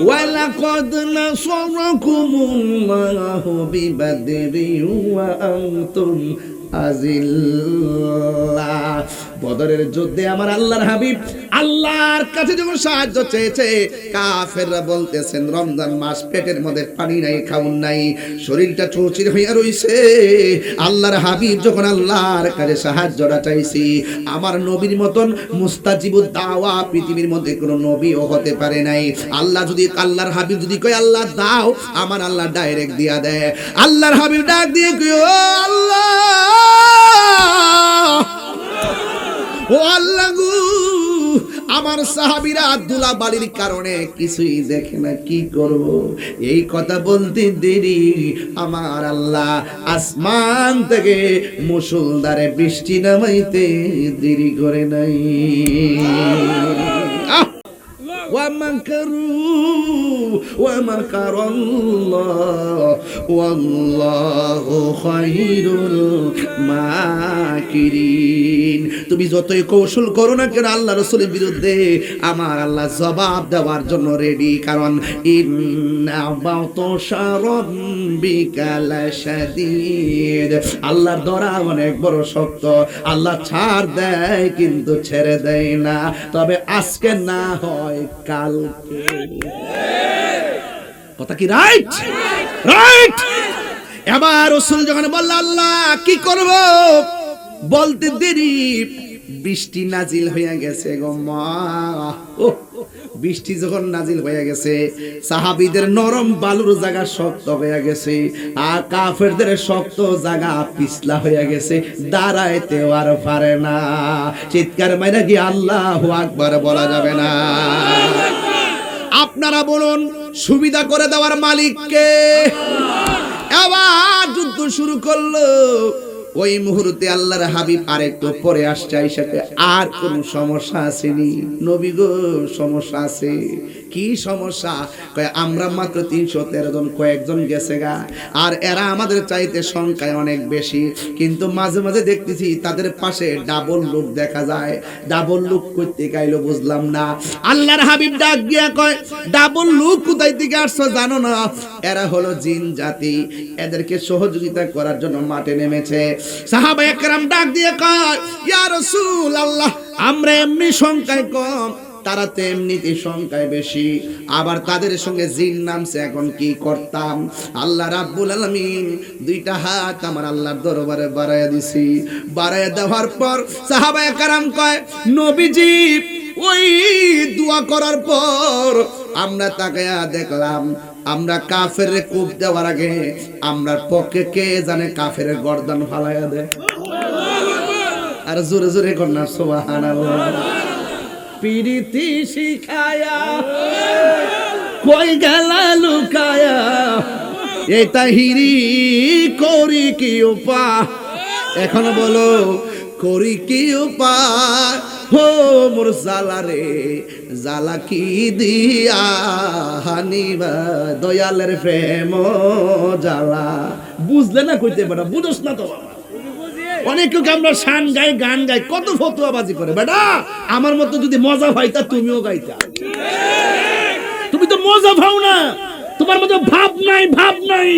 وَلَقَدْ نَصَرَكُمُ اللَّهُ بِبَدْرٍ وَأَنْتُمْ أَذِلَّةٌ। বদরের যুদ্ধে আমার আল্লাহর হাবিব আল্লাহর কাছে যখন সাহায্য চেয়েছে, কাফেররা বলতেছেন রমজান মাস, পেটের মধ্যে পানি নাই, খাউন নাই, শরীরটা চৌচির হইয়া রইছে। আল্লাহর হাবিব যখন আল্লাহর কাছে সাহায্যটা চাইছি, আমার নবীর মতন মুস্তাজিবুদ দাওয়া পৃথিবীর মধ্যে কোনো নবীও হতে পারে নাই। আল্লাহ যদি, আল্লাহর হাবিব যদি কয় আল্লাহ দাও, আমার আল্লাহ ডাইরেক্ট দিয়া দেয়। আল্লাহর হাবিব ডাক দিয়ে কয় ও আল্লাহ, ও আল্লাহ গো, আমার সাহাবীরা আব্দুল্লাহ বাড়ির কারণে কিছুই দেখে না, কি করব? এই কথা বলতে দেরি আমার আল্লাহ আসমান থেকে মুষলধারে বৃষ্টি নামাইতে দেরি করে নাই। ومكروا ومكر الله والله خير الماكرين। তুমি যতই কৌশল করো না কেন আল্লাহ রাসূলের বিরুদ্ধে, আমার আল্লাহ জবাব দেওয়ার জন্য রেডি। কারণ ইন্না বাতশা রাব্বিকা লাশাদীদ, আল্লাহর ধরা অনেক বড় শক্ত। আল্লাহ ছাড় দেয় কিন্তু ছেড়ে দেয় না, তবে আজকে না হয় কালকে। কথা কি রাইট? রাইট। এবার রাসূল যখন বলল আল্লাহ কি করব, বলতে দেরি বৃষ্টি নাজিল হয়ে গেছে গো মা। বৃষ্টি যখন নাজিল হয়ে গেছে, সাহাবীদের নরম বালুর জায়গা শক্ত হয়ে গেছে, আর কাফেরদের শক্ত জায়গা পিছলা হয়ে গেছে, দাঁড়াইতেও আর পারে না। চিৎকার মাইরা কি আল্লাহু আকবার বলা যাবে না? আপনারা বলুন, সুবিধা করে দেওয়ার মালিক কে? এবার যুদ্ধ শুরু করলো। ওই মুহূর্তে আল্লাহর হাবিব আরেকটু পরে আসছে, সাথে আর কোন সমস্যা আসেনি? নবী গো সমস্যা আছে। কি সমস্যা? কয় আমরা মাত্র 313 জন, কয়েকজন গেছে গা, আর এরা আমাদের চাইতে সংখ্যায় অনেক বেশি, কিন্তু মাঝে মাঝে দেখতেছি তাদের পাশে ডাবল লোক দেখা যায়। ডাবল লোক করতে গাইলো বুঝলাম না। আল্লাহর হাবিব ডাক দিয়া কয় ডাবল লোক কোথায় থেকে আসছো জানো না? এরা হলো জিন জাতি, এদেরকে সহযোগিতা করার জন্য মাঠে নেমেছে। সাহাবায়ে কেরাম ডাক দিয়ে কয় ইয়া রাসূলুল্লাহ, আমরা এমনি সংখ্যায় কম, তারা তো এমনিতে সংখ্যায় বেশি, আবার তাদের সঙ্গে জিন নামছে, এখন কি করতাম? আল্লাহ রাব্বুল আলামিন দুইটা হাত আমার আল্লাহর দরবারে বাড়াইয়া দিছি। বাড়াইয়া দেওয়ার পর সাহাবায়ে কেরাম কয় নবীজি ওই দোয়া করার পর আমরা তাকায়া দেখলাম, আমরা কাফেরের কূপ দেওয়ার আগে আমরা পক্ষে কে জানে কাফেরের গর্দান ফালাইয়া দেয়। আর জোরে জোরে কন্যা সুবহানাল্লাহ। পিরিতি শিখায়া কই গেলা লুকায়া, এই তাহিরি করি কি উপায়? এখন বলো করি কি উপায়? হো মোর জালা রে জালা কি দিয়া হানিবা, দয়ালের প্রেম জালা। বুঝলে না কইতে বেটা, বুঝোস না তো বাবা। অনেকে আমরা শান গাই, গান গাই, কত ফতুয়াবাজি করে। বেটা আমার মতো যদি মজা পাইতা তুমিও গাইতা। তুমি তো মজা পাও না, তোমার মতো ভাব নাই, ভাব নাই।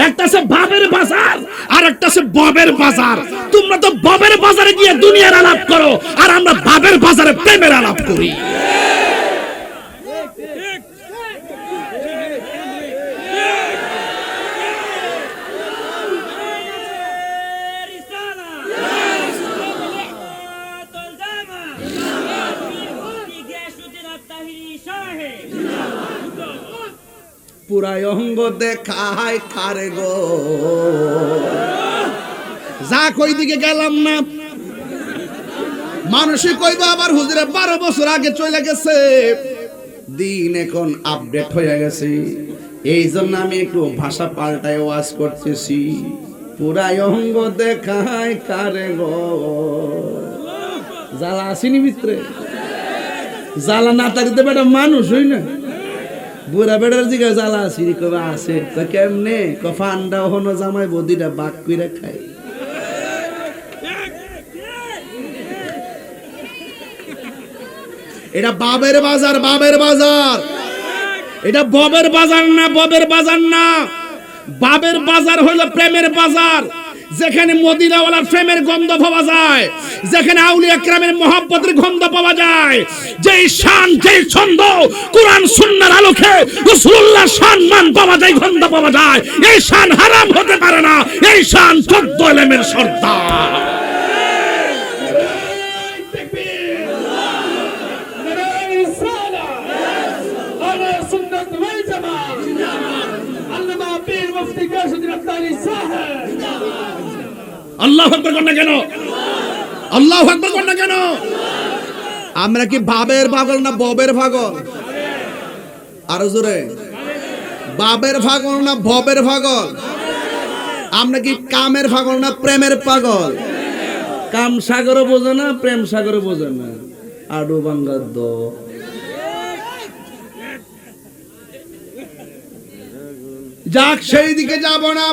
একটা সে ভাবের বাজার আর একটা সে ববের বাজার। তোমরা তো ববের বাজারে গিয়ে দুনিয়ার আলাপ করো, আর আমরা ভাবের বাজারে প্রেমের আলাপ করি। পুরাই অঙ্গ দেখায় কারে গো, যা কই দিকে গেলাম না। মানুষে কইবো আবার হুজুরে 12 বছর আগে চলে গেছে। দিন এখন আপডেট হয়ে গেছে, এই জন্য আমি একটু ভাষা পাল্টায় ওয়াজ করতেছি। পুরাই অঙ্গ দেখায় কারে গো, জ্বালা আসেনি ভিতরে? জ্বালা না থাকতে বেটা মানুষ হই না। বুড়া বেড়ার দিকে জ্বালা আসি কবে আছে কেমনে? কফান্ডা হনো জামাই বদিটা বাক কইরা খাই। এটা বাবের বাজার, বাবের বাজার। এটা ববের বাজার না, ববের বাজার না। বাবের বাজার হইল প্রেমের বাজার। যেখানে মদিনাওয়ালার প্রেমের গন্ধ পাওয়া যায়, যেখানে আউলিয়া কেরামের মহব্বতের গন্ধ পাওয়া যায়, যেই শান যেই ছন্দ কোরআন সুন্নাহর আলোকে রাসূলুল্লাহর সম্মান পাওয়া যায়, গন্ধ পাওয়া যায়, এই শান হারাম হতে পারে না। এই শান 14 ইলমের সর্দার। আল্লাহু আকবার কোন না কেন? আল্লাহু আকবার কোন না কেন? আমরা কি বাবের পাগল না ববের পাগল? আরো জোরে, বাবের পাগল না ববের পাগল? আমরা কি কামের পাগল না প্রেমের পাগল? কাম সাগরও বোঝে না, প্রেম সাগরও বোঝে না, আডু বাঙ্গার দ। যাক, সেই দিকে যাব না।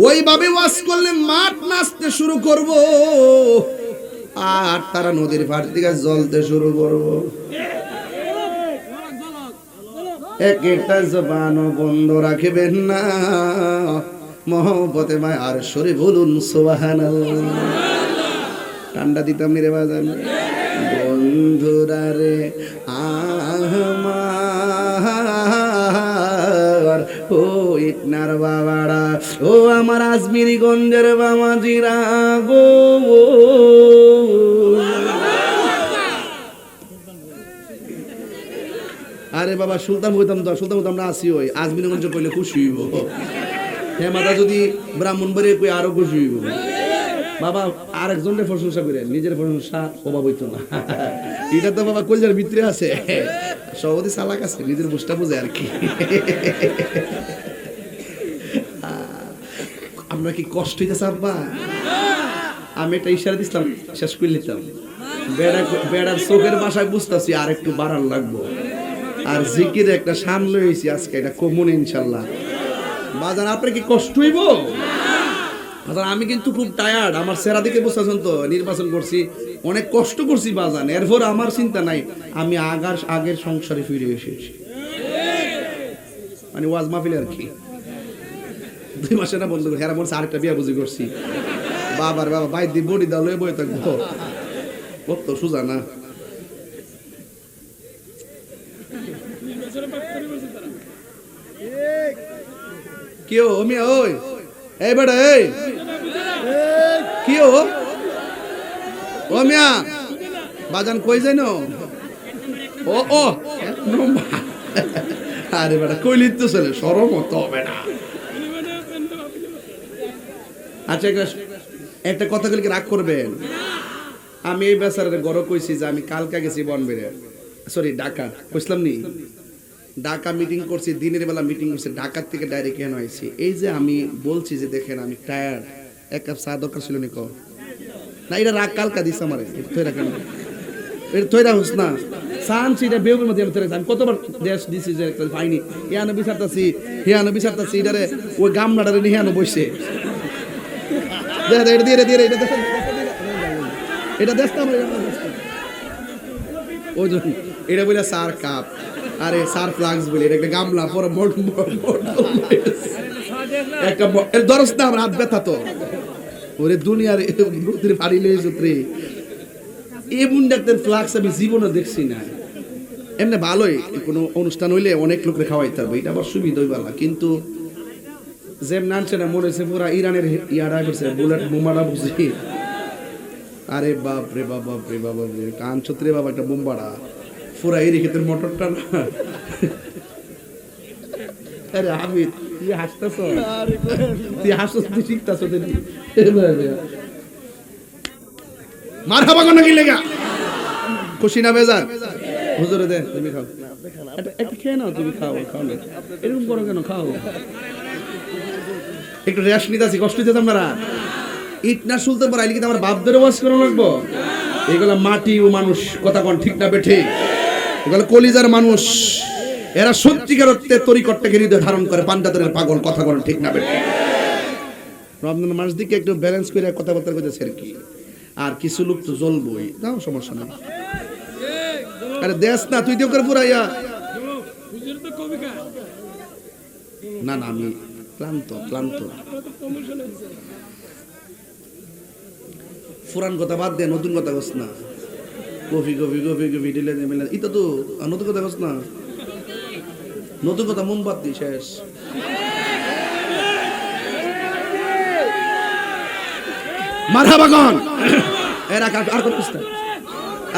ওইভাবে ওয়াজ করলে মাঠ নাচতে শুরু করব, আর তারা নদীর পাড় থেকে জ্বলতে শুরু করব। একটা জবানও বন্ধ রাখবেন না, মহব্বতে ভাই আর সরে বলুন সুবহানাল্লাহ। ঠান্ডা দিতাম রে বাজান। বন্ধুরা রে আমার, ও ইটনার বাবারা, ও আমার আজমিরি গঞ্জের বামাজিরা গো, আরে বাবা সুলতান হইতাম তো, সুলতান হইতাম না, আসি ওই আজমিরগঞ্জ কইলে খুশি হইব। হ্যাঁ মাতা যদি ব্রাহ্মণবাড়ি কই আরো খুশি হইব। বাবা আরেকজনের প্রশংসা করে নিজের প্রশংসা অভাব হইতো না। এটা তো বাবা কলজার ভিতরে আছে, সভাপতি চালাক আছে, নিজের বুঝটা বুঝে আর কি। আমরা কি কষ্ট হইতেছে আব্বা? আমি একটা ইশারা দিছিলাম, শেষ করে নিতাম। বেড়ার চোখের ভাষায় বুঝতেছি আর একটু বাড়ার লাগবো। আর জিকিরে একটা শান লইছি আজকে, এটা কমন ইনশাল্লাহ। বাজান আপনার কি কষ্ট হইব? আমি কিন্তু খুব টায়ার্ড, আমার চেহারা দিকে বুঝতেছেন তো। নির্বাচন করছি, অনেক কষ্ট করছি বাজান, এরপর আমার চিন্তা নাই, আমি আগের সংসারে ফিরে এসেছি। মানে ওয়াজ মাহফিল আর কি 2 মাসে না বন্ধ করে হেরা বলছে আরেকটা বিয়া বুঝি করছি। বাবার বাবা ভাই দি বডি দাও লয়ে বই থাকবো, কত সোজা না। কেউ মিয়া ওই এই বেটা এই কেউ ও মিয়া বাজান কই যাইনো? ও ও আরে বেটা কইলি তো চলে শরম হতো হবে না। আচ্ছা একটা কথা বলি, রাগ করবেন? আমি এই বেচারারে গড় কইছি যে আমি কালকা গেছি বনবেড়ে, সরি ঢাকা কইছিলাম নি, ঢাকা মিটিং করছি, দিনের বেলা মিটিং করছি, ঢাকার থেকে ডাইরেক্ট কেন আইছি। এই যে আমি বলছি যে দেখেন আমি টায়ার্ড, এক কাপ চা দরকার ছিল নিকো না, এটা রাগ কালকা দিস আমারে, তৈরা কেন এটা তৈরা হোস না সানছি, এটা বেউবের মধ্যে আমি তৈরা, আমি কতবার দেশ দিছি যে পাইনি, হিয়ানো বিচারতাছি হিয়ানো বিচারতাছি, এটারে ওই গামলাটারে নিয়ে হিয়ানো বসে এটা দিয়ে দিয়ে এটা দেখ, এটা দেখতাম ওই এটা বলে সার কাপ, আরে সার ফ্লাক্স বলে, এটা একটা গামলা পরে একটা দরস না, আমার হাত ব্যথা তো ওরে দুনিয়ার নদীর ফাড়ি লইছে রে। এমন ডাক্তার ফ্লাক্স আমি জীবনে দেখছি না। এমনি ভালোই কোনো অনুষ্ঠান হইলে অনেক লোকরে খাওয়াইতে হবে, এটা আবার সুবিধা হইবালা, কিন্তু যেম নানছে না মনে হচ্ছে পুরা ইরানের ইয়ারা করছে, বুলেট বোমাটা বুঝি। আরে বাপ রে বাপ, বাপ রে বাবা রে, কান ছত্রে বাবা একটা বোম্বাড়া পুরা এই রেখে মোটরটা না। আরে আমি তুই হাসতেছ, তুই হাসছ, তুই শিখতেছ, মারহাবা কোন কি লেগা খুশি না বেজার? হুজুরে দে তুমি খাও, একটু খেয়ে নাও, তুমি খাও, খাও না এরকম করো কেন, খাও একটু রেস্ট নিতে আসি, কষ্ট দিতে আপনারা। ইট না শুনতে পারাই কিন্তু আমার বাপদের ওয়াজ করে লাগবো। এগুলা মাটি ও মানুষ, কথা কোন ঠিক না বেঠে, এগুলো কলিজার মানুষ, এরা সত্যিকার অর্থে তরিকটটাকে হৃদয় ধারণ করে, পাঞ্জাতনের পাগল, কথা কোন ঠিক না বেঠে। রমজান মাস দিকে একটু ব্যালেন্স করে কথাবার্তা করতেছে আর কি, আর কিছু লোক তো জ্বলবই, তাও সমস্যা নেই। আরে দেশ না তুই তো করে পুরাইয়া না না, আমি ক্লান্ত ক্লান্ত। পুরান কথা বাদ দে, নতুন কথা কস না। কফি কফি কফি কফি দিলে এটা তো নতুন কথা কস না। নতুন কথা মোমবাতি শেষ। মারহাবা গান এরা আর কোন কস না,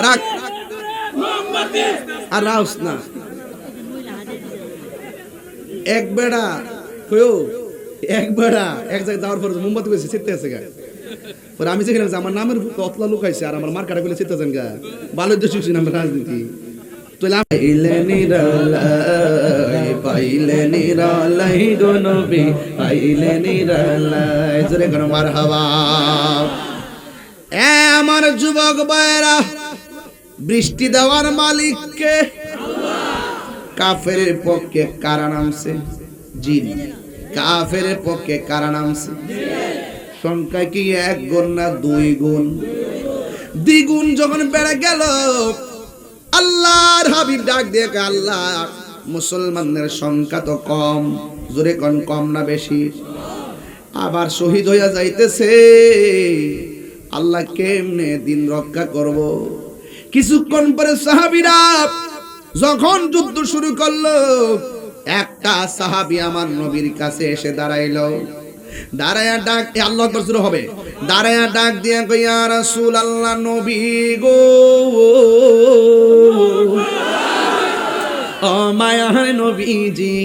রাখ আর রাউস না। এক বেড়া কয়ো, এক বেড়া এক জায়গায় যাওয়ার পর মোমবাতি কইছে চিত্তে আছে গা। পরে আমি যেখানে আমার নামের অতলা লুকাইছে আর আমার মার কাটা কইলে চিত্তে আছেন গা। ভালো দেশ শিখছি আমরা রাজনীতি। পাইলে নিরালাই পাইলে নিরালাই গো নবী পাইলে নিরালাই। জোরে কোন মারহাবা। এ আমার যুবক ভাইরা, বৃষ্টি দেওয়ার মালিক কে? কাফেরের পক্ষে কারা নামছে? জিন। কাফেরের পক্ষে কারা নামছে? সংখ্যা কি এক গুণ না দুই গুণ? দ্বিগুণ যখন বেড়ে গেল, আল্লাহর হাবিব ডাক দিয়ে আল্লাহ, মুসলমানদের সংখ্যা তো কম, জোরে কোন কম না বেশি? আবার শহীদ হইয়া যাইতেছে, আল্লাহ কেমনে দিন রক্ষা করব? কিছুক্ষণ পরে সাহাবীরা যখন যুদ্ধ শুরু করলো, একটা সাহাবী আমার নবীর কাছে এসে দাঁড়াইলো। দাঁড়ায়া ডাক, আল্লাহু আকবার শুরু হবে। দাঁড়ায়া ডাক দিয়া কই, ইয়া রাসূলুল্লাহ, নবী গো, ও মায়ার নবীজি,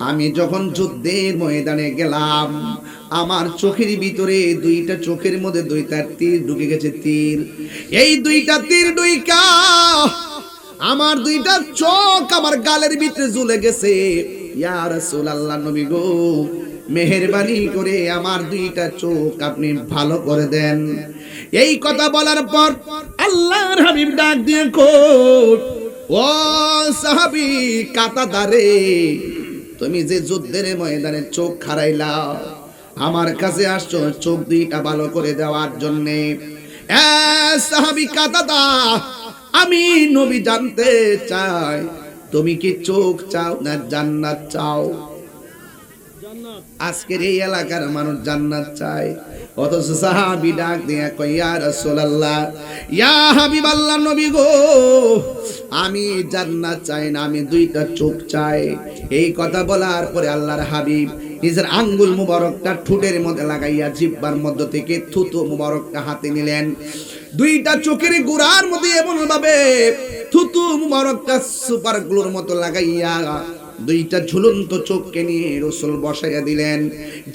আমি যখন যুদ্ধের ময়দানে গেলাম, আমার চোখের ভিতরে দুইটা চোখের মধ্যে দুইটা তীর ঢুকে গেছে। তীর, এই দুইটা তীর ঢুইকা আমার দুইটা চোখ আমার গালের ভিতরে ঝুলে গেছে। ইয়া রাসূলুল্লাহ, নবী গো, মেহেরবানি করে আমার দুইটা চোখ আপনি ভালো করে দেন। এই কথা বলার পর আল্লাহর হাবিব ডাক দিয়ে কই, ও সাহাবী কাতাদারে, তুমি যে যুদ্ধের ময়দানে চোখ হারাইলা, আমার কাছে আসছো চোখ দুইটা ভালো করে দেওয়ার জন্যে। এ সাহাবী কাতাদা, আমি নবী জানতে চাই, তুমি কি চোখ চাও না জান্নাত চাও? আজকের এই এলাকার মানুষ জান্নাত চায়, অথচ সাহাবী ডাক দিয়া কই, ইয়া রাসূলুল্লাহ, ইয়া হাবিবাল্লাহ, নবী গো, আমি জান্নাত চাই না, আমি দুইটা চোখ চাই। এই কথা বলার পরে আল্লাহর হাবিব নিজের আঙ্গুল মুবারকটা ঠোঁটের মধ্যে লাগাইয়া জিহ্বার মধ্য থেকে থুতু মুবারকটা হাতে নিলেন। দুইটা চোখের গোড়ার মধ্যে এমন ভাবে থুতু মুবারকটা সুপার গ্লুর মতো লাগাইয়া দুইটা ঝুলন্ত চোখকে নিয়ে রাসূল বসাইয়া দিলেন।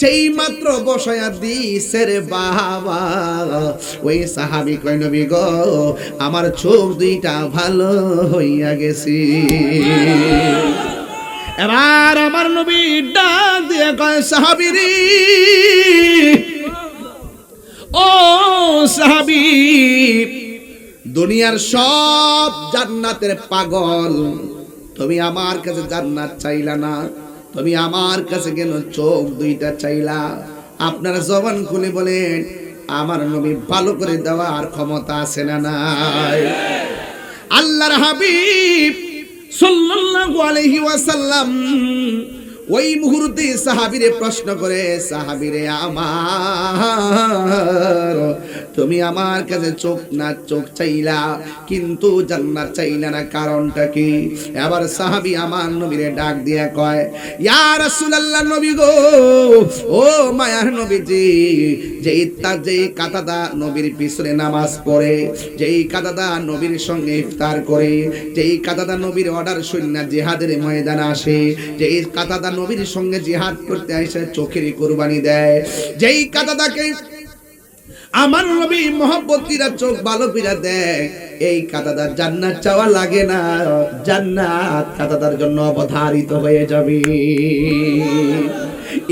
যেই মাত্র বসাইয়া দিছে রে বাবা, ওই সাহাবী কই, নবী গো, আমার চোখ দুইটা ভালো হইয়া গেছে। এবার আমার নবী ডাক দিয়ে কয়, সাহাবীরে, ও সাহাবী, দুনিয়ার সব জান্নাতের পাগল, তুমি আমার কাছে জান্নাত চাইলা না, তুমি আমার কাছে কেন চোখ দুইটা চাইলা? আপনারা জবান খুলে বলেন, আমার নবী ভালো করে দেওয়ার ক্ষমতা আছে না নাই? আল্লাহর হাবিব সাল্লাল্লাহু আলাইহি ওয়াসাল্লাম ওই মুহূর্তে সাহাবীরে প্রশ্ন করে, সাহাবীরে আমার, তুমি আমার কাছে চোখ না চোখ চাইলা, কিন্তু জান্নাত চাইলা না, কারণটা কি? এবার সাহাবী আমার নবীরে ডাক দিয়া কয়, ইয়া রাসূলুল্লাহ, নবী গো, ও মায়ার নবীজি, যেই কাতাদা নবীর পিছনে নামাজ পড়ে, যেই কাতাদা নবীর সঙ্গে ইফতার করে, যেই কাতাদা নবীর অর্ডার শুনে জিহাদের ময়দানে আসে, যেই কাতাদা নবীর সঙ্গে জিহাদ করতে এসে চোখের কুরবানি দেয়, যেই কাতাদাকে আমার নবী মহব্বত কইরা চোখ ভালো কইরা দেয়, এই কাতাদার জান্নাত চাওয়া লাগে না, জান্নাত কাতাদার জন্য অবধারিত হয়ে যাবে।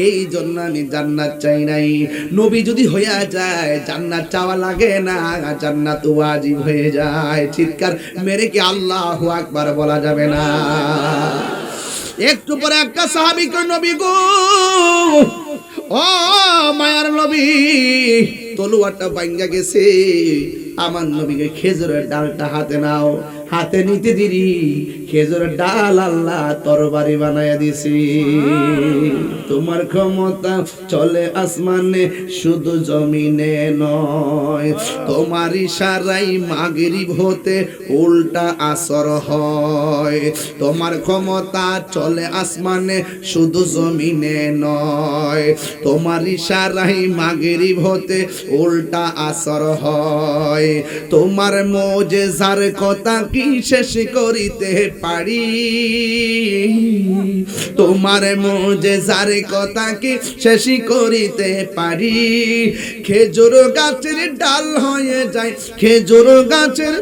এই জন্য আমি জান্নাত চাই নাই। নবী যদি হইয়া যায়, জান্নাত চাওয়া লাগে না, জান্নাত ওয়াজিব হয়ে যায়। চিৎকার মেরে কি আল্লাহু আকবার বলা যাবে না? একটু পরে একটা সাহাবী কয়, নবী গো, ও মায়ার নবী, তলোয়ারটা ভাঙ্গা গেছে, আমার নবীকে খেজুরের ডালটা হাতে নাও। হাতে নিতে দেরি খেজুর ডাল আল্লাহ তরবারি বানায়া দিছি। তোমার ক্ষমতা চলে আসমানে শুধু জমিনে নয়, তোমার ইশারায় মাগরিব হতে উল্টা আসর হয়। তোমার ক্ষমতা চলে আসমানে শুধু জমিনে নয়, তোমার ইশারায় মাগরিব হতে উল্টা আসর হয়। তোমার মুজিজার কথা কি শেষ করিতে পারি, তোমার মুজিজার কথা কি শেষ করিতে পারি। খেজুর গাছের ডাল হয়ে যায়, খেজুর গাছের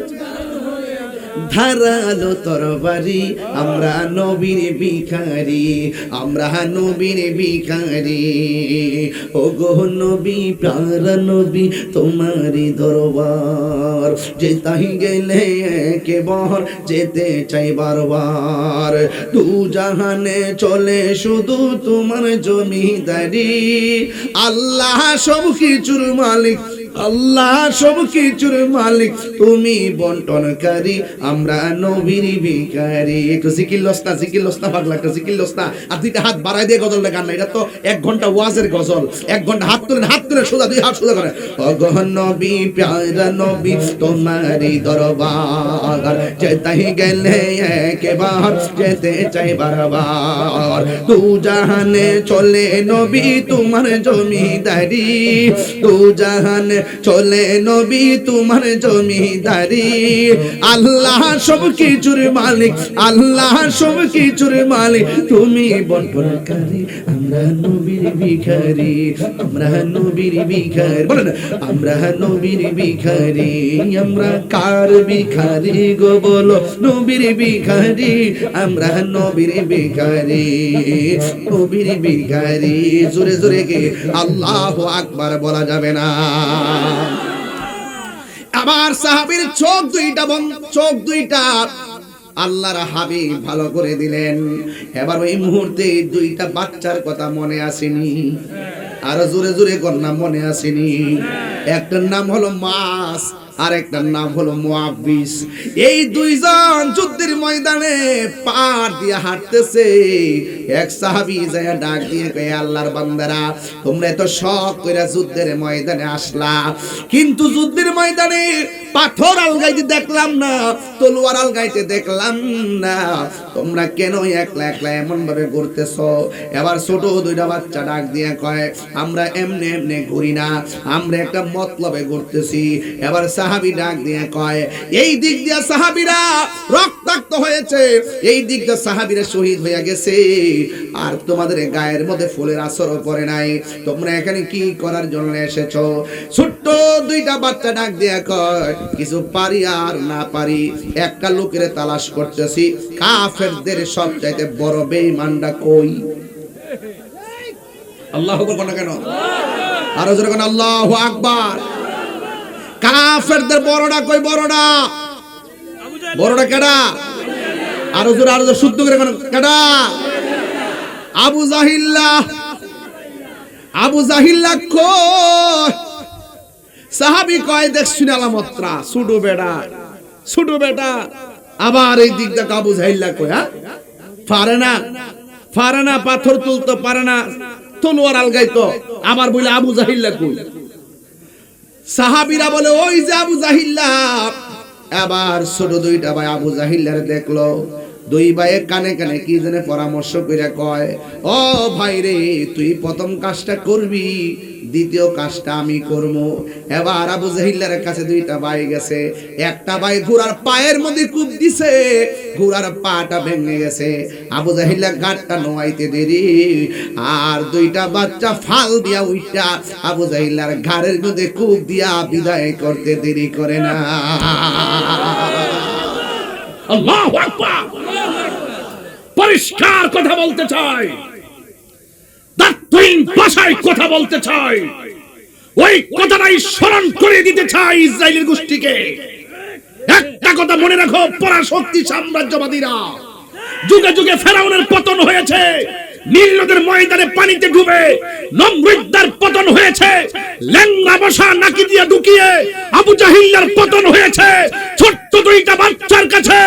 ধারালো তরবারি, আমরা নবীর ভিখারি, আমরা নবীর ভিখারি। ও গো নবী প্যারা নবী তোমারি দরবার, যেতাই গেলে একবার যেতে চাই বারবার। দু জাহানে চলে শুধু তোমার জমিদারি, আল্লাহ সব কিছুর মালিক, আল্লাহ সব কিছুর মালিক, তুমি বন্টনকারী, আমরা নবীর ভিখারি। একটু জিকির লস্তা, জিকির লস্তা পাগলা, একটা জিকির লস্তা। আর দুইটা হাত বাড়াই দিয়ে গজলটা গান না, এটা তো 1 ঘন্টা ওয়াজের গজল। 1 ঘন্টা হাত তুলে, হাত তুলে সোজা, 2 হাত সোজা করে। ওগো নবী প্যারা নবী তোমারি দরবার, যেতাই গেলে একবার যেতে চাই বারবার। দু জাহানে চলে নবী তোমার জমিদারি, দু জাহানে চলে নবী তোমার জমিদারি। আল্লাহ সব কিছুর মালিক, আল্লাহ সব কিছুর মালিক, তুমি বন্টনকারী, আমরা নবীর ভিখারি, আমরা নবীর ভিখারি। বলেন আমরা নবীর ভিখারি, আমরা কার ভিখারি গো বলো, নবীর ভিখারি, আমরা নবীর ভিখারি, নবীর ভিখারি। জোরে জোরে কে আল্লাহু আকবার বলা যাবে না। আবার সাহাবীর চোখ দুইটা আল্লাহর হাবিব ভালো করে দিলেন। এবার ওই মুহূর্তে 2টা বাচ্চার কথা মনে আসেনি? আর জোরে জোরে কন্যা মনে আসেনি? একটার নাম হলো মাস, আর একটার নাম হলো মুআব্বিস। এই 2 জন যুদ্ধের ময়দানে পার দিয়ে হাঁটতেছে। এক সাহাবী যায় ডাক দিয়ে কয়, আল্লাহর বান্দারা তোমরা এত শখ কইরা যুদ্ধের ময়দানে আসলা, কিন্তু যুদ্ধের ময়দানে পাথর আলগাইতে দেখলাম না, তলোয়ার আলগাইতে দেখলাম না, তোমরা কেন একলা একলা এমন ভাবে ঘুরতেছো? এবার ছোট 2টা বাচ্চা ডাক দিয়ে কয়, আমরা এমনি এমনি ঘুরি না, আমরা একটা মতলবে ঘুরতেছি। এবার সাহাবী ডাক দিয়ে কয়, এই দিক দিয়ে সাহাবীরা রক্তাক্ত হয়েছে, এই দিক দিয়ে সাহাবীরা শহীদ হয়ে গেছে, আর তোমাদের গায়ের মধ্যে ফুলের আসরও পড়ে নাই, তোমরা এখানে কি করার জন্য এসেছো? ছোট্ট 2টা বাচ্চা ডাক দিয়ে কয়, কিছু পারি আর না পারি একটা লোকের তালাশ করতেছি, কাফেরদের সবচাইতে বড় বেঈমানটা কই? আল্লাহু আকবার কেন? আর জোরে কোন আল্লাহু আকবার। কাফেরদের বড়টা কই? বড়টা বড়টা কেডা? আর জোরে শুদ্ধ করে কোন কেডা? আবু জাহিল্লাহ। আবু জাহিল্লাহ কই? সাহাবী কয়, দেখছিনা আলামতরা, ছুডু বেটা, ছুডু বেটা। আবার এই দিক দিয়ে আবু জাহিল্লাহ কই, হ্যাঁ পারে না, পারে না, পাথর তুলতে পারে না, তলোয়ার আলগাইতো। আবার বলে আবু জাহিল্লাহ কই? সাহাবীরা বলে, ওই যে আবু জাহিল্লাহ। আবার ছোট 2টা ভাই আবু জাহিল্লার দেখলো, 2 ভাইয়ে কানে কানে কি জানে পরামর্শ কইরা কয়, ও ভাই রে, তুই প্রথম কাজটা করবি, দ্বিতীয় কাজটা আমি করব। এবার আবু জাহিল্লার কাছে 2টা ভাই গেছে, একটা ভাই ঘোড়ার পায়ের মধ্যে কূপ দিছে, ঘোড়ার পাটা ভেঙে গেছে। আবু জাহিল্লা গাটটা নোয়াইতে দেরি, আর 2টা বাচ্চা ফাল দিয়া উইটা আবু জাহিল্লার ঘাড়ের মধ্যে কূপ দিয়া বিদায় করতে দেরি করে না। আল্লাহু আকবার। পরিষ্কার কথা বলতে চাই, দার্থহীন ভাষায় কথা বলতে চাই, ওই কথাটাই স্মরণ করে দিতে চাই ইসরায়েলের গোষ্ঠীকে। একটা কথা মনে রাখো, পরাশক্তি সাম্রাজ্যবাদীরা যুগে যুগে ফেরাউনের পতন হয়েছে, নীল নদের ময়দানে পানিতে ডুবে নমরুদের পতন হয়েছে, ল্যাংড়া বসা নাকি দিয়ে ঢুকিয়ে আবু জাহিল্লার পতন হয়েছে, ছোট্ট দুইটা বাচ্চার কাছে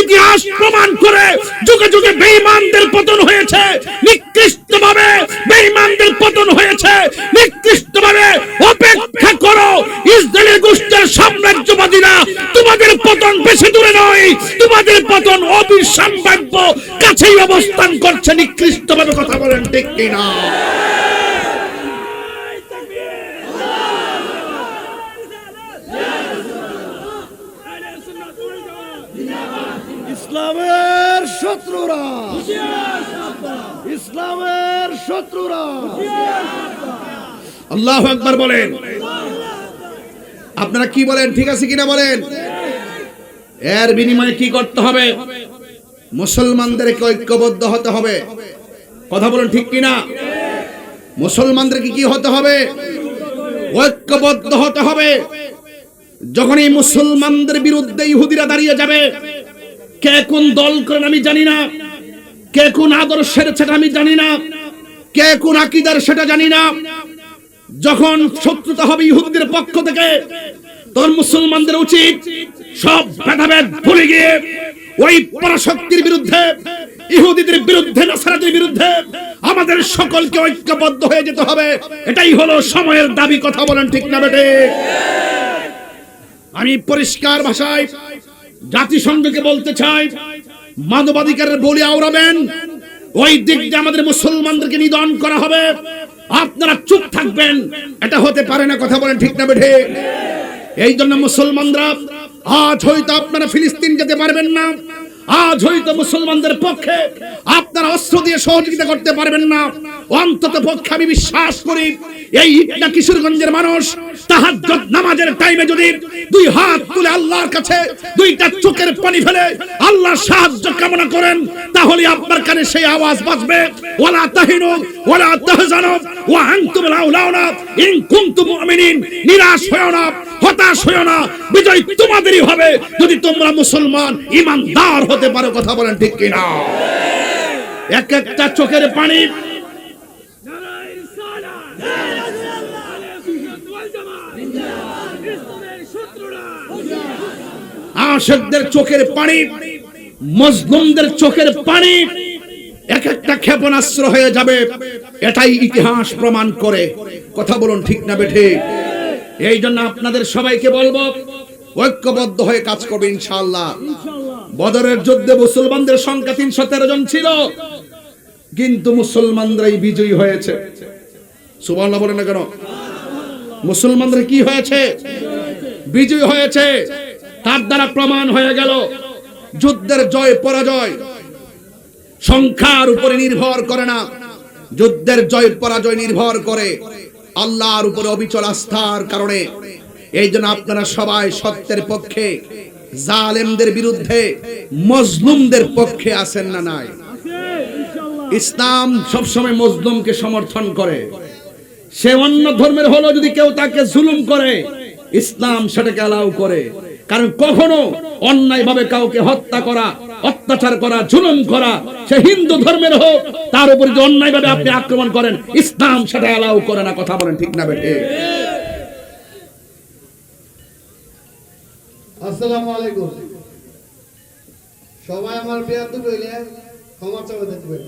ইতিহাস প্রমাণ করে যুগে যুগে বেঈমানদের পতন হয়েছে, নিকৃষ্টভাবে বেঈমানদের পতন হয়েছে, নিকৃষ্টভাবে। অপেক্ষা করো, ইসরায়েলের গোষ্ঠীর সাম্রাজ্যবাদীরা, তোমাদের পতন বেশি দূরে নয়, তোমাদের পতন অবিসম্ভাব্য কাছেই অবস্থান করছে। নিকৃষ্টভাবে কথা বলেন ঠিক কিনা? ইসলামের শত্রুরা, ইসলামের শত্রুরা, আল্লাহু আকবার বলেন। আপনারা কি বলেন, ঠিক আছে কিনা বলেন? এর বিনিময়ে কি করতে হবে? মুসলমানদেরকে ঐক্যবদ্ধ হতে হবে। কথা বলেন ঠিক কিনা? মুসলমানদেরকে কি হতে হবে? ঐক্যবদ্ধ হতে হবে। যখন এই মুসলমানদের বিরুদ্ধে ইহুদিরা দাঁড়িয়ে যাবে, কে কোন দল করেন আমি জানি না, কে কোন আদর্শের সেটা আমি জানি না, কে কোন আকীদার সেটা জানি না। যখন শত্রুতা হবে ইহুদিদের পক্ষ থেকে, তখন মুসলমানদের উচিত সব ভেদাভেদ ভুলে গিয়ে ওই পরাশক্তির বিরুদ্ধে, ইহুদিদের বিরুদ্ধে, নাসারাদের বিরুদ্ধে আমাদের সকলকে ঐক্যবদ্ধ হয়ে যেতে হবে। এটাই হলো সময়ের দাবি। কথা বলেন ঠিক না বেটে? আমি পরিষ্কার ভাষায় জাতিসংঘকে বলতে চাই, মানবাধিকারের বলি আওড়াবেন, ওই দিক দিয়ে আমাদের মুসলমানদেরকে নিধন করা হবে, আপনারা চুপ থাকবেন, এটা হতে পারে না। কথা বলেন ঠিক না বেঠে? এই জন্য মুসলমানরা আজ হয়তো আপনারা ফিলিস্তিন যেতে পারবেন না, আজ হয়তো মুসলমানদের পক্ষে আপনারা অস্ত্র দিয়ে সহযোগিতা করতে পারবেন না, অন্তত পক্ষে আমি বিশ্বাস করি এই ইটনা কিশোরগঞ্জের মানুষ তাহাজ্জুদ নামাজের টাইমে যদি দুই হাত তুলে আল্লাহর কাছে দুইটা চোখের পানি ফেলে আল্লাহর সাহায্য কামনা করেন, তাহলে আপনার কানে সেই আওয়াজ বাজবে, ওয়ালা তাহিনু ওয়ালা তাহজানু ওয়া আনতুমুল আউলাউনা ইন কুনতুম মুমিনিন। নিরাশ হয়ো না, হতাশ হয়ো না, বিজয় তোমাদেরই হবে যদি তোমরা মুসলমান ঈমানদার হতে পারো। কথা বলেন ঠিক কিনা? এক একটা চোখের পানি আশিকদের চোখের পানি, মজলুমদের চোখের পানি এক একটা ক্ষেপণাস্ত্র হয়ে যাবে, এটাই ইতিহাস প্রমাণ করে। কথা বলুন ঠিক না বেঠে? এই জন্য আপনাদের সবাইকে বলবো, ঐক্যবদ্ধ হয়ে কাজ করবে ইনশাআল্লাহ। বদরের যুদ্ধে মুসলমানদের সংখ্যা 313 জন ছিল, কিন্তু মুসলমানরাই বিজয়ী হয়েছে। সুবহানাল্লাহ বলেন না কেন? মুসলমানরা কি হয়েছে? বিজয়ী হয়েছে। তার দ্বারা প্রমাণ হয়ে গেল যুদ্ধের জয় পরাজয় সংখ্যার উপরে নির্ভর করে না, যুদ্ধের জয় পরাজয় নির্ভর করে আল্লাহর উপরে অবিচল আস্থার কারণে। এই জন্য আপনারা সবাই সত্যের পক্ষে, জালেমদের বিরুদ্ধে, মজলুমদের পক্ষে আছেন না? নাই? ইসলাম সবসময় মজলুমকে সমর্থন করে। সে অন্য ধর্মের হলো, যদি কেউ তাকে জুলুম করে ইসলাম সেটাকে অ্যালাউ করে। কারণ কখনো অন্যায়ভাবে কাউকে হত্যা করা, অত্যাচার করা, জুলুম করা, সে হিন্দু ধর্মের হোক, তার উপর যদি অন্যায়ভাবে আপনি আক্রমণ করেন ইসলাম সেটা অ্যালাউ করে না। কথা বলেন ঠিক না বেঠে? আসসালামু আলাইকুম। সবাই আমার বেয়াদব হইলে ক্ষমা চাওয়া দেখবেন।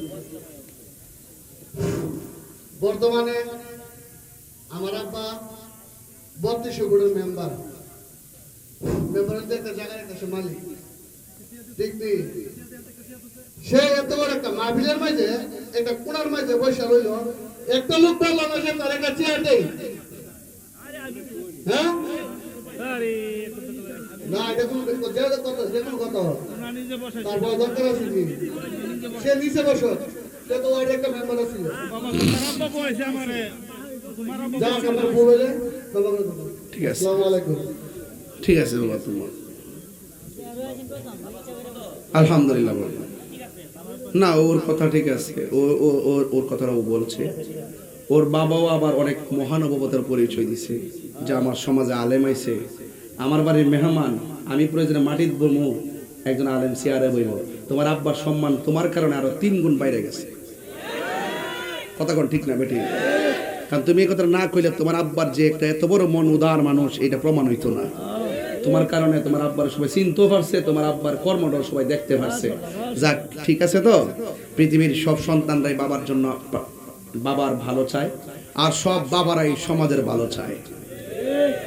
বর্তমানে আমার আব্বা 32 বোর্ডের মেম্বার, একটা জায়গার একটা মালিক, ঠিক নেই? সে এত বড় একটা মাহফিলের মাঝে, একটা কোনার মাঝে বসে রইল, একটা লোক বলল না যে তার একটা চেয়ার দেই। হ্যাঁ না, দেখুন কথা তারপর দরকার আছে কি? সে নিচে বসো, সে তো ওর একটা মেম্বার ছিল। ঠিক আছে, ঠিক আছে বাবা, তোমার আলহামদুলিল্লাহ। না, ওর কথা ঠিক আছে, ওর কথাটাও বলছে। ওর বাবাও আবার অনেক মহানুভবতার পরিচয় দিছে যে আমার সমাজে আলেম আইছে, আমার বাড়ির মেহমান, আমি প্রয়োজনে মাটির বমু, একজন আলেম চেয়ারে বইব, তোমার আব্বার সম্মান তোমার কারণে আরো 3 গুণ বাইরে গেছে। কথা কোন ঠিক না বেটি? কারণ তুমি এই কথা না কইলে তোমার আব্বার যে একটা এত বড় মন উদার মানুষ, এটা প্রমাণ হইতো না। তোমার কারণে তোমার আব্বার সবাই চিনতেও পারছে, তোমার আব্বার কর্মটাও সবাই দেখতে পারছে। যাক, ঠিক আছে। তো পৃথিবীর সব সন্তানরাই বাবার জন্য বাবার ভালো চায়, আর সব বাবারাই সমাজের ভালো চায়।